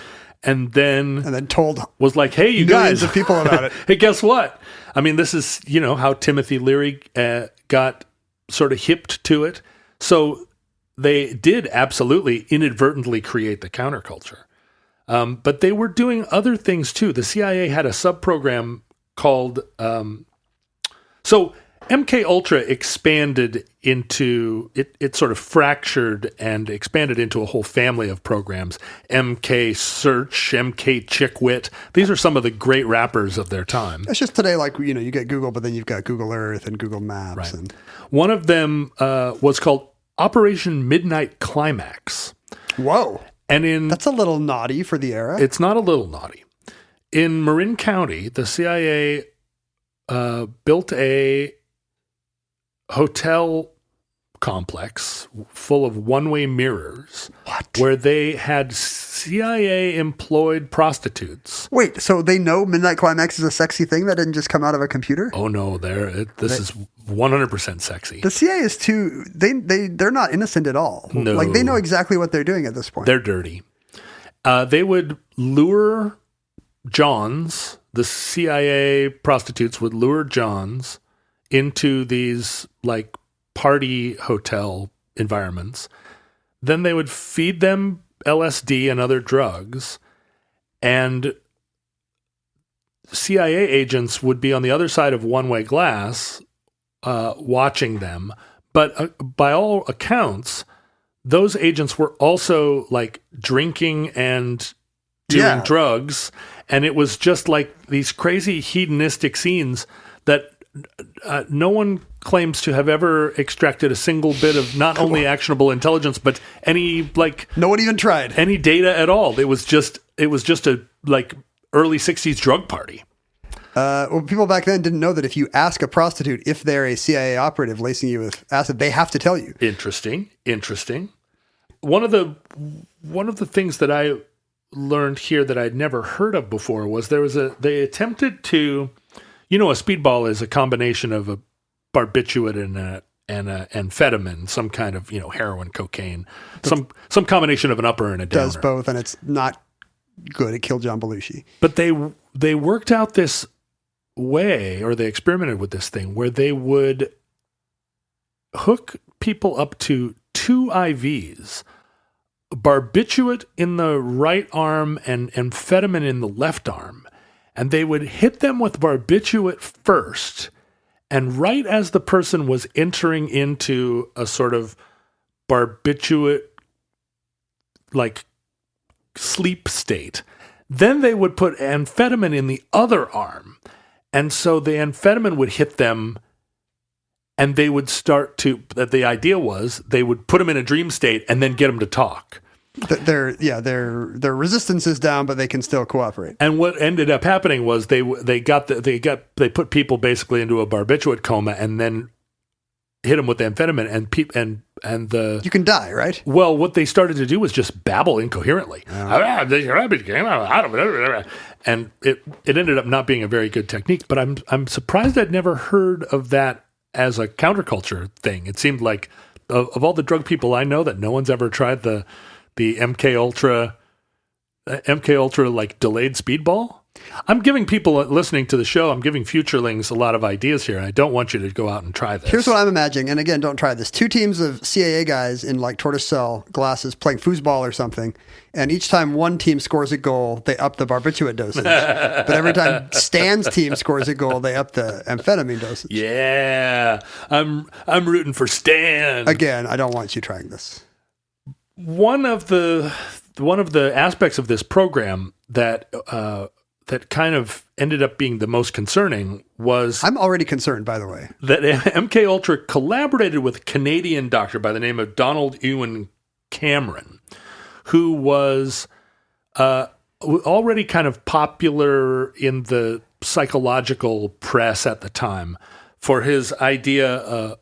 and then told was like, "Hey, you millions guys, of people about it." Hey, guess what? I mean, this is how Timothy Leary got sort of hipped to it. So they did absolutely inadvertently create the counterculture. But they were doing other things too. The CIA had a sub-program called... So MK Ultra expanded into... It sort of fractured and expanded into a whole family of programs. MK Search, MK Chickwit. These are some of the great rappers of their time. It's just today, like, you get Google, but then you've got Google Earth and Google Maps. Right. And one of them was called Operation Midnight Climax. Whoa. And that's a little naughty for the era. It's not a little naughty. In Marin County, the CIA built a hotel complex full of one-way mirrors. What? Where they had CIA-employed prostitutes. Wait, so they know Midnight Climax is a sexy thing that didn't just come out of a computer? Oh no, this is 100% sexy. The CIA is too. They're not innocent at all. No, like they know exactly what they're doing at this point. They're dirty. They would lure Johns, the CIA prostitutes would lure Johns into these like party hotel environments. Then they would feed them LSD and other drugs, and CIA agents would be on the other side of one-way glass watching them. But by all accounts, those agents were also like drinking and doing drugs. And it was just like these crazy hedonistic scenes that no one claims to have ever extracted a single bit of not only actionable intelligence, but any like no one even tried any data at all. It was just a like early 60s drug party. Well, people back then didn't know that if you ask a prostitute if they're a CIA operative lacing you with acid, they have to tell you. Interesting. One of the things that I learned here that I'd never heard of before was they attempted to, a speedball is a combination of a barbiturate and a amphetamine, some kind of, heroin, cocaine, some combination of an upper and a downer. Does both, and it's not good. It killed John Belushi. But they worked out this way, or they experimented with this thing where they would hook people up to 2 IVs, barbiturate in the right arm and amphetamine in the left arm, and they would hit them with barbiturate first, and right as the person was entering into a sort of barbiturate like sleep state, then they would put amphetamine in the other arm. And so the amphetamine would hit them, and they would the idea was they would put them in a dream state and then get them to talk. Their resistance is down, but they can still cooperate. And what ended up happening was they put people basically into a barbiturate coma and then hit them with amphetamine and you can die, right? Well, what they started to do was just babble incoherently. And it ended up not being a very good technique, but I'm surprised I'd never heard of that as a counterculture thing. It seemed like of all the drug people I know that no one's ever tried the MK Ultra like delayed speedball. I'm giving people listening to the show, I'm giving futurelings a lot of ideas here. I don't want you to go out and try this. Here's what I'm imagining, and again, don't try this. 2 teams of CIA guys in like tortoiseshell glasses playing foosball or something, and each time one team scores a goal, they up the barbiturate dosage. But every time Stan's team scores a goal, they up the amphetamine dosage. Yeah, I'm rooting for Stan. Again, I don't want you trying this. One of the aspects of this program that kind of ended up being the most concerning was... I'm already concerned, by the way. That MK Ultra collaborated with a Canadian doctor by the name of Donald Ewan Cameron, who was already kind of popular in the psychological press at the time for his idea,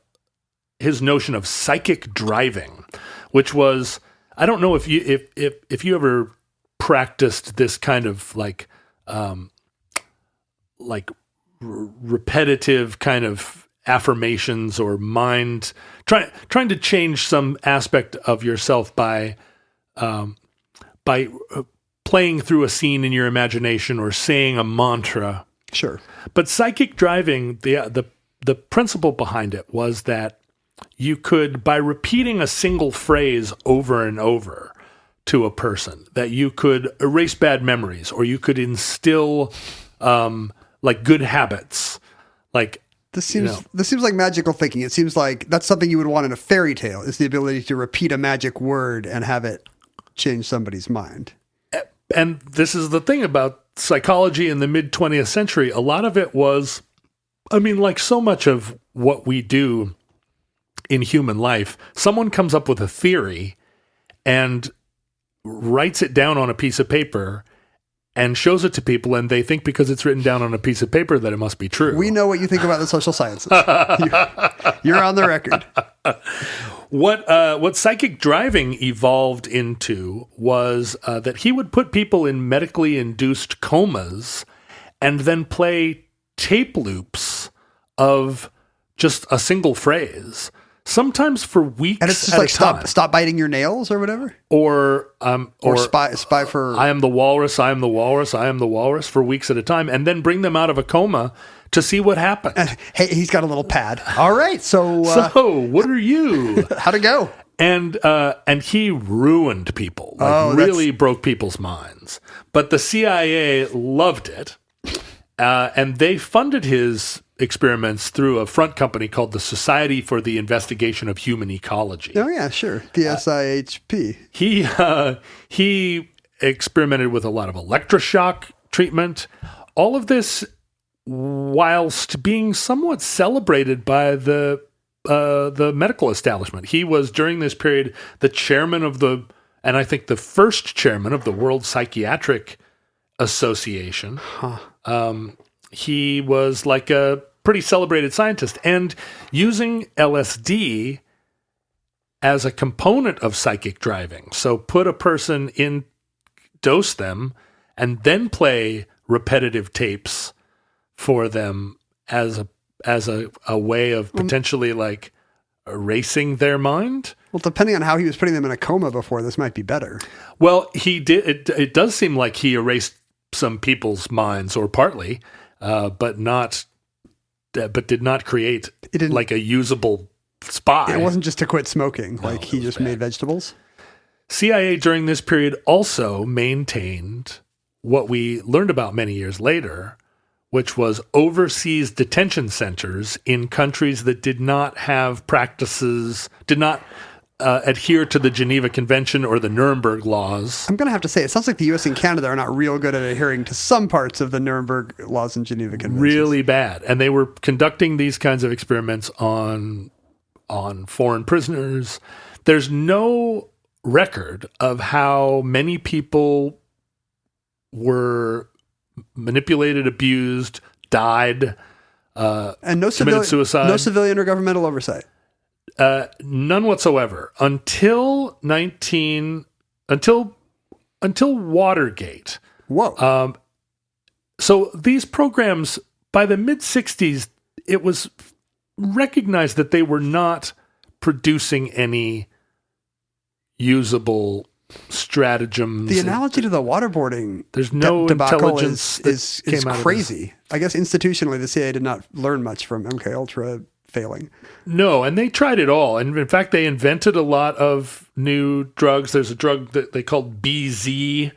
his notion of psychic driving, which was... I don't know if you ever practiced this kind of like repetitive kind of affirmations or mind trying to change some aspect of yourself by playing through a scene in your imagination or saying a mantra. Sure. But psychic driving, the principle behind it was that you could, by repeating a single phrase over and over to a person, that you could erase bad memories, or you could instill like good habits. Like this seems like magical thinking. It seems like that's something you would want in a fairy tale, is the ability to repeat a magic word and have it change somebody's mind. And this is the thing about psychology in the mid 20th century. A lot of it was, like so much of what we do in human life, someone comes up with a theory and writes it down on a piece of paper and shows it to people, and they think because it's written down on a piece of paper that it must be true. We know what you think about the social sciences. You're on the record. What psychic driving evolved into was that he would put people in medically induced comas and then play tape loops of just a single phrase. sometimes for weeks And it's just at like a time. stop biting your nails or whatever. Or spy for. I am the walrus, I am the walrus, I am the walrus for weeks at a time, and then bring them out of a coma to see what happened. Hey, he's got a little pad. All right, so So, what are you? how'd it go? And he ruined people, really broke people's minds. But the CIA loved it, and they funded his experiments through a front company called the Society for the Investigation of Human Ecology. Oh yeah, sure, the SIHP. He experimented with a lot of electroshock treatment. All of this whilst being somewhat celebrated by the medical establishment. He was, during this period, the chairman of and I think the first chairman of the World Psychiatric Association. He was like a pretty celebrated scientist, and using LSD as a component of psychic driving. So put a person in, dose them, and then play repetitive tapes for them as a way of potentially like erasing their mind. Well, depending on how he was putting them in a coma before, this might be better. Well, he did. It does seem like he erased some people's minds, or partly, but did not create like a usable spy. It wasn't just to quit smoking. Like he just made vegetables. CIA during this period also maintained what we learned about many years later, which was overseas detention centers in countries that did not have practices, did not adhere to the Geneva Convention or the Nuremberg laws. I'm going to have to say, it sounds like the U.S. and Canada are not real good at adhering to some parts of the Nuremberg laws and Geneva Convention. Really bad. And they were conducting these kinds of experiments on foreign prisoners. There's no record of how many people were manipulated, abused, died, and committed suicide. No civilian or governmental oversight. None whatsoever until Watergate. Whoa. So these programs, by the mid-'60s, it was recognized that they were not producing any usable stratagems. The analogy to the waterboarding there's no intelligence is crazy. I guess institutionally the CIA did not learn much from MKUltra failing. No, and they tried it all. And in fact, they invented a lot of new drugs. There's a drug that they called BZ,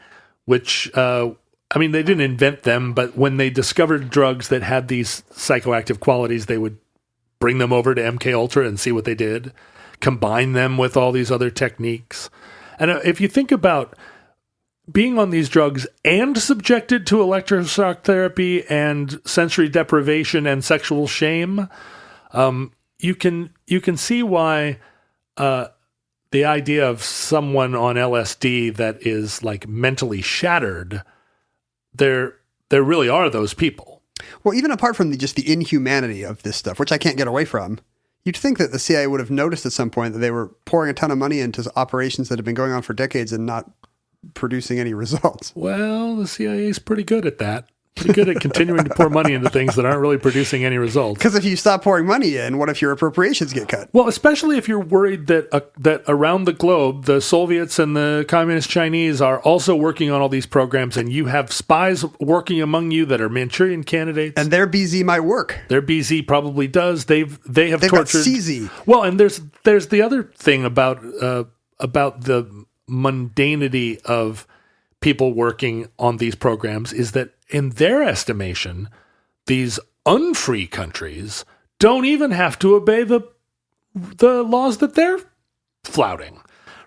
which, they didn't invent them, but when they discovered drugs that had these psychoactive qualities, they would bring them over to MKUltra and see what they did, combine them with all these other techniques. And if you think about being on these drugs and subjected to electroshock therapy and sensory deprivation and sexual shame, you can see why the idea of someone on LSD that is like mentally shattered, there really are those people. Well, even apart from just the inhumanity of this stuff, which I can't get away from, you'd think that the CIA would have noticed at some point that they were pouring a ton of money into operations that have been going on for decades and not producing any results. Well, the CIA is pretty good at that. Pretty good at continuing to pour money into things that aren't really producing any results. Because if you stop pouring money in, what if your appropriations get cut? Well, especially if you're worried that around the globe, the Soviets and the Communist Chinese are also working on all these programs, and you have spies working among you that are Manchurian candidates. And their BZ might work. Their BZ probably does. They've They've tortured. got CZ. Well, and there's the other thing about the mundanity of people working on these programs is that in their estimation, these unfree countries don't even have to obey the laws that they're flouting,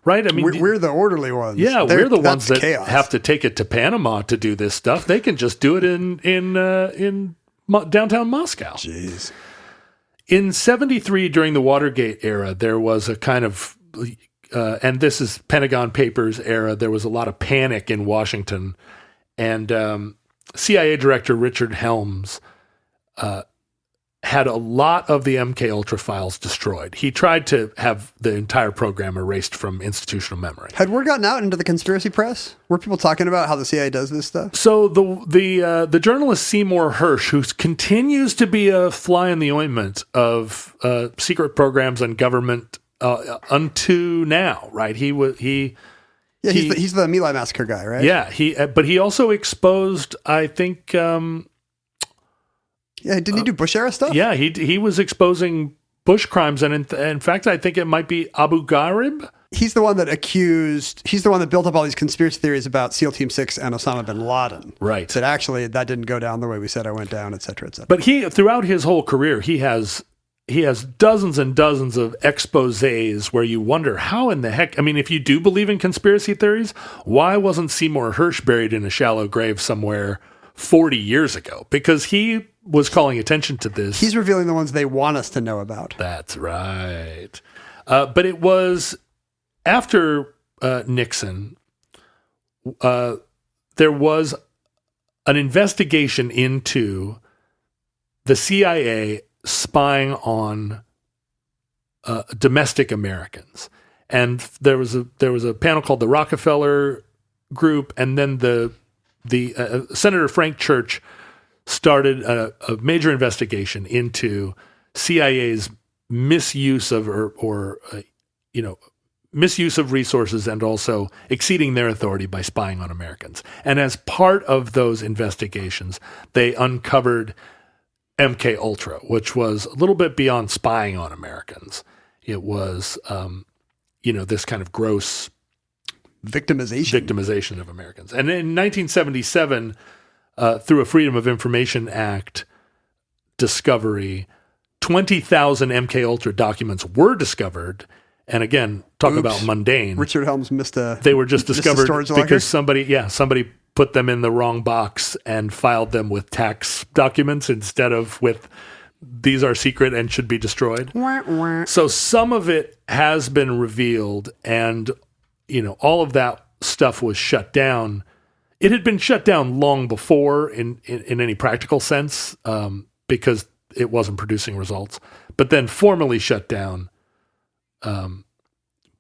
right? I mean, we're the orderly ones. Yeah, we're the ones that chaos. have to take it to Panama to do this stuff. They can just do it in downtown Moscow. Jeez. In '73, during the Watergate era, there was a kind of and this is Pentagon Papers era, there was a lot of panic in Washington. And CIA Director Richard Helms had a lot of the MK Ultra files destroyed. He tried to have the entire program erased from institutional memory. Had word gotten out into the conspiracy press? Were people talking about how the CIA does this stuff? So the journalist Seymour Hersh, who continues to be a fly in the ointment of secret programs and government unto now, right? He's the My Lai massacre guy, right? Yeah, but he also exposed, I think. Yeah, didn't he do Bush era stuff? Yeah, he was exposing Bush crimes, and in fact, I think it might be Abu Ghraib. He's the one that built up all these conspiracy theories about SEAL Team 6 and Osama bin Laden. Right. That actually, that didn't go down the way we said it went down, et cetera, et cetera. But throughout his whole career, he has dozens and dozens of exposés where you wonder how in the heck, I mean, if you do believe in conspiracy theories, why wasn't Seymour Hersh buried in a shallow grave somewhere 40 years ago? Because he was calling attention to this. He's revealing the ones they want us to know about. That's right. But it was after Nixon, there was an investigation into the CIA spying on domestic Americans. And there was a panel called the Rockefeller Group, and then the Senator Frank Church started a major investigation into CIA's misuse of misuse of resources and also exceeding their authority by spying on Americans. And as part of those investigations, they uncovered MK Ultra, which was a little bit beyond spying on Americans. It was, this kind of gross victimization of Americans. And in 1977, through a Freedom of Information Act discovery, 20,000 MK Ultra documents were discovered. And again, talk about mundane. Richard Helms They were just discovered because locker? somebody put them in the wrong box and filed them with tax documents instead of with these are secret and should be destroyed. So some of it has been revealed, and all of that stuff was shut down. It had been shut down long before in any practical sense, because it wasn't producing results, but then formally shut down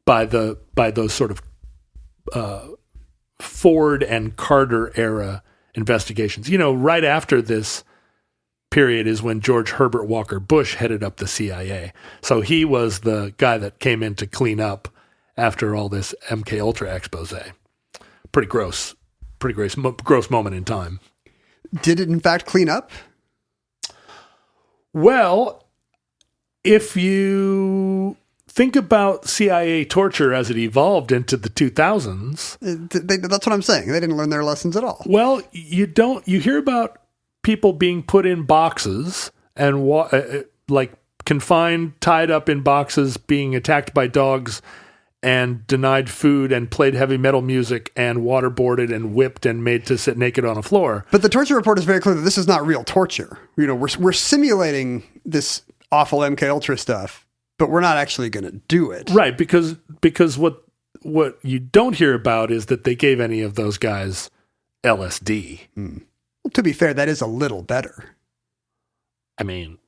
by those sort of Ford and Carter era investigations. Right after this period is when George Herbert Walker Bush headed up the CIA. So he was the guy that came in to clean up after all this MK Ultra expose. Pretty gross moment in time. Did it in fact clean up? Well, if you think about CIA torture as it evolved into the 2000s. That's what I'm saying. They didn't learn their lessons at all. Well, you hear about people being put in boxes and confined, tied up in boxes, being attacked by dogs and denied food and played heavy metal music and waterboarded and whipped and made to sit naked on a floor. But the torture report is very clear that this is not real torture. We're simulating this awful MK Ultra stuff, but we're not actually going to do it. Right, because what you don't hear about is that they gave any of those guys LSD. Well, to be fair, that is a little better. I mean,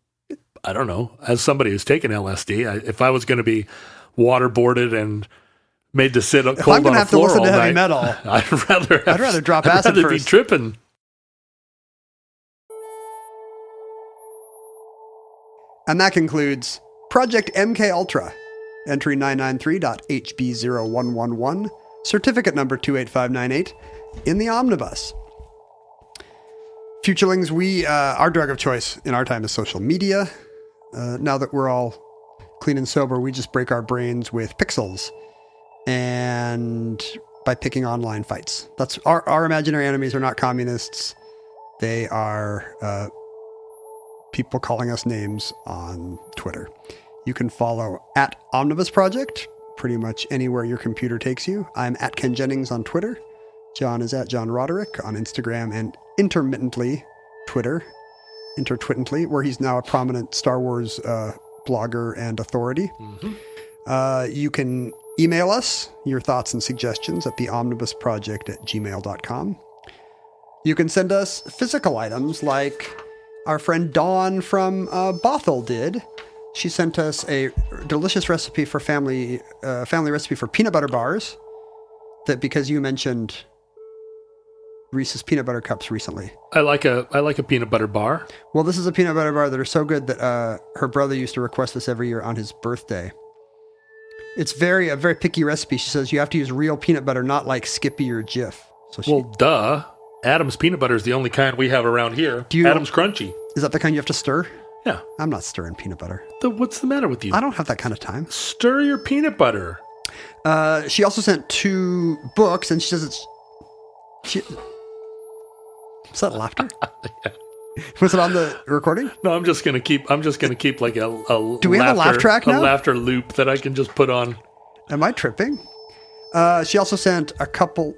I don't know. As somebody who's taken LSD, if I was going to be waterboarded and made to sit cold on a floor all night, if I'm going to have to listen to heavy metal, I'd rather drop acid first. I'd rather be tripping. And that concludes Project MK Ultra, entry 993.HB0111, certificate number 28598, in the omnibus. Futurelings, our drug of choice in our time is social media. Now that we're all clean and sober, we just break our brains with pixels and by picking online fights. That's our imaginary enemies are not communists. They are people calling us names on Twitter. You can follow at Omnibus Project pretty much anywhere your computer takes you. I'm at Ken Jennings on Twitter. John is at John Roderick on Instagram and intermittently Twitter, where he's now a prominent Star Wars blogger and authority. Mm-hmm. You can email us your thoughts and suggestions at theomnibusproject@gmail.com. You can send us physical items like our friend Dawn from Bothell did. She sent us a delicious recipe for family recipe for peanut butter bars. That because you mentioned Reese's peanut butter cups recently. I like a peanut butter bar. Well, this is a peanut butter bar that are so good that her brother used to request this every year on his birthday. It's a very picky recipe. She says you have to use real peanut butter, not like Skippy or Jif. So duh. Adam's peanut butter is the only kind we have around here. Adam's Crunchy. Is that the kind you have to stir? Yeah. I'm not stirring peanut butter. What's the matter with you? I don't have that kind of time. Stir your peanut butter. She also sent 2 books, and she says is that laughter? Yeah. Was it on the recording? No, I'm just gonna keep like a Do we have a laugh track now? A laughter loop that I can just put on. Am I tripping? She also sent a couple.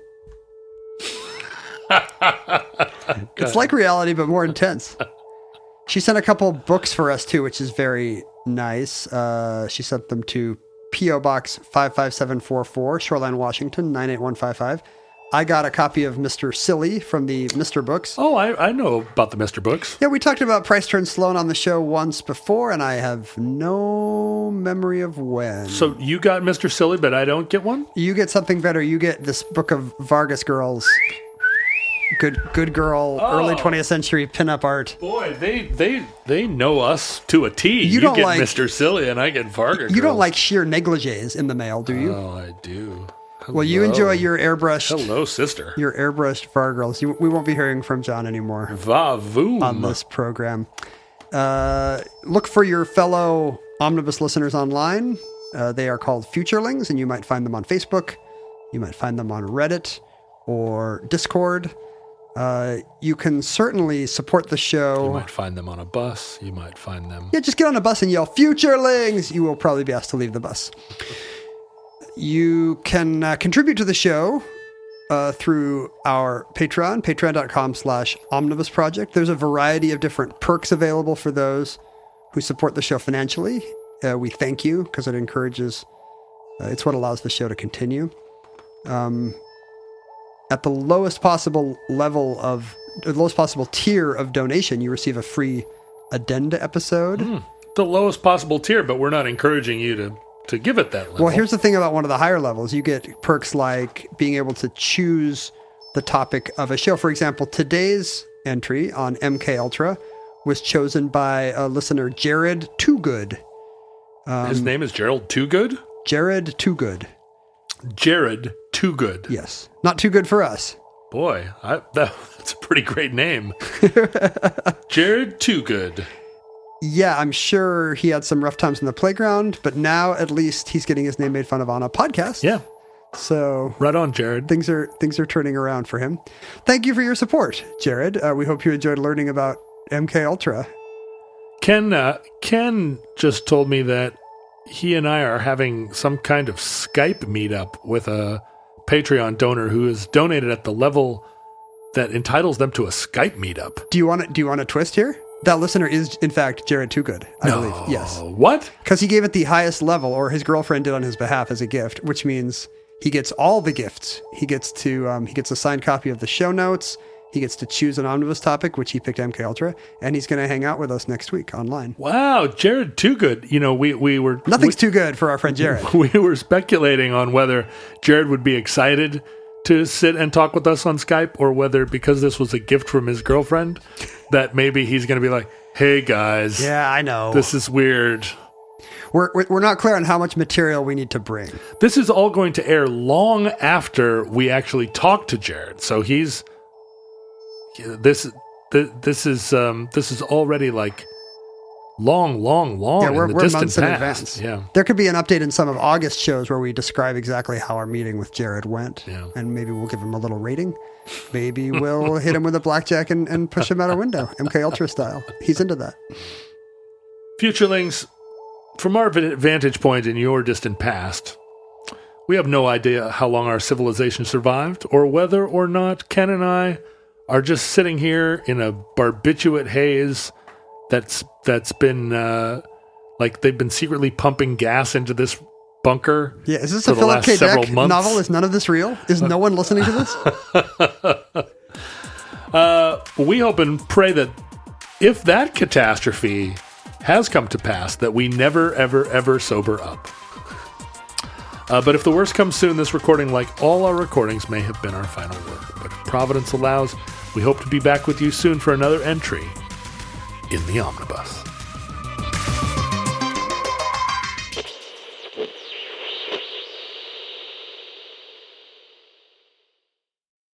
It's like reality, but more intense. She sent a couple books for us too, which is very nice. She sent them to P.O. Box 55744, Shoreline, Washington, 98155. I got a copy of Mr. Silly from the Mr. Books. Oh, I know about the Mr. Books. Yeah, we talked about Price Turned Sloan on the show once before, and I have no memory of when. So you got Mr. Silly, but I don't get one? You get something better. You get this book of Vargas girls. Good girl, early 20th century pinup art. Boy, they know us to a T. You get like, Mr. Silly, and I get Vargas. You don't like sheer negligees in the mail, do you? Oh, I do. Hello. Well, you enjoy your airbrushed. Hello, sister. Your airbrushed Vargirls. We won't be hearing from John anymore. Va-voom. On this program. Look for your fellow Omnibus listeners online. They are called Futurelings, and you might find them on Facebook. You might find them on Reddit or Discord. You can certainly support the show. You might find them on a bus. You might find them. Yeah, just get on a bus and yell, Futurelings! You will probably be asked to leave the bus. You can contribute to the show through our Patreon, patreon.com/Omnibus Project. There's a variety of different perks available for those who support the show financially. We thank you because it encourages, it's what allows the show to continue. At the lowest possible tier of donation, you receive a free addenda episode. The lowest possible tier, but we're not encouraging you to give it that level. Well, here's the thing about one of the higher levels. You get perks like being able to choose the topic of a show. For example, today's entry on MK Ultra was chosen by a listener, Jared Toogood. His name is Gerald Toogood? Jared Toogood. Jared Toogood. Yes. Not too good for us. Boy, that's a pretty great name. Jared Toogood. Yeah, I'm sure he had some rough times in the playground, but now at least he's getting his name made fun of on a podcast. Yeah. So right on, Jared. Things are turning around for him. Thank you for your support, Jared. We hope you enjoyed learning about MK Ultra. Ken just told me that he and I are having some kind of Skype meetup with a Patreon donor who has donated at the level that entitles them to a Skype meetup. Do you want a twist here? That listener is, in fact, Jared Toogood, I believe. Yes. What? Because he gave it the highest level, or his girlfriend did on his behalf as a gift, which means he gets all the gifts. He gets a signed copy of the show notes. He gets to choose an omnibus topic, which he picked MK Ultra, and he's going to hang out with us next week online. Wow, Jared Toogood. You know, we were... Nothing's too good for our friend Jared. We were speculating on whether Jared would be excited to sit and talk with us on Skype, or whether, because this was a gift from his girlfriend, that maybe he's going to be like, hey guys. Yeah, I know. This is weird. We're not clear on how much material we need to bring. This is all going to air long after we actually talk to Jared. So this is already like long yeah, we're in the distant months in past. advance. Yeah. There could be an update in some of August shows where we describe exactly how our meeting with Jared went. Yeah. And maybe we'll give him a little rating. Maybe we'll hit him with a blackjack and push him out a window, MK Ultra style. He's into that. Futurelings, from our vantage point in your distant past, we have no idea how long our civilization survived, or whether or not Ken and I are just sitting here in a barbiturate haze that's been like they've been secretly pumping gas into this bunker. Yeah, is this a Philip K. Dick novel? Is none of this real? Is no one listening to this? We hope and pray that if that catastrophe has come to pass, that we never, ever, ever sober up. But if the worst comes soon, this recording, like all our recordings, may have been our final word. But if Providence allows, we hope to be back with you soon for another entry in the Omnibus.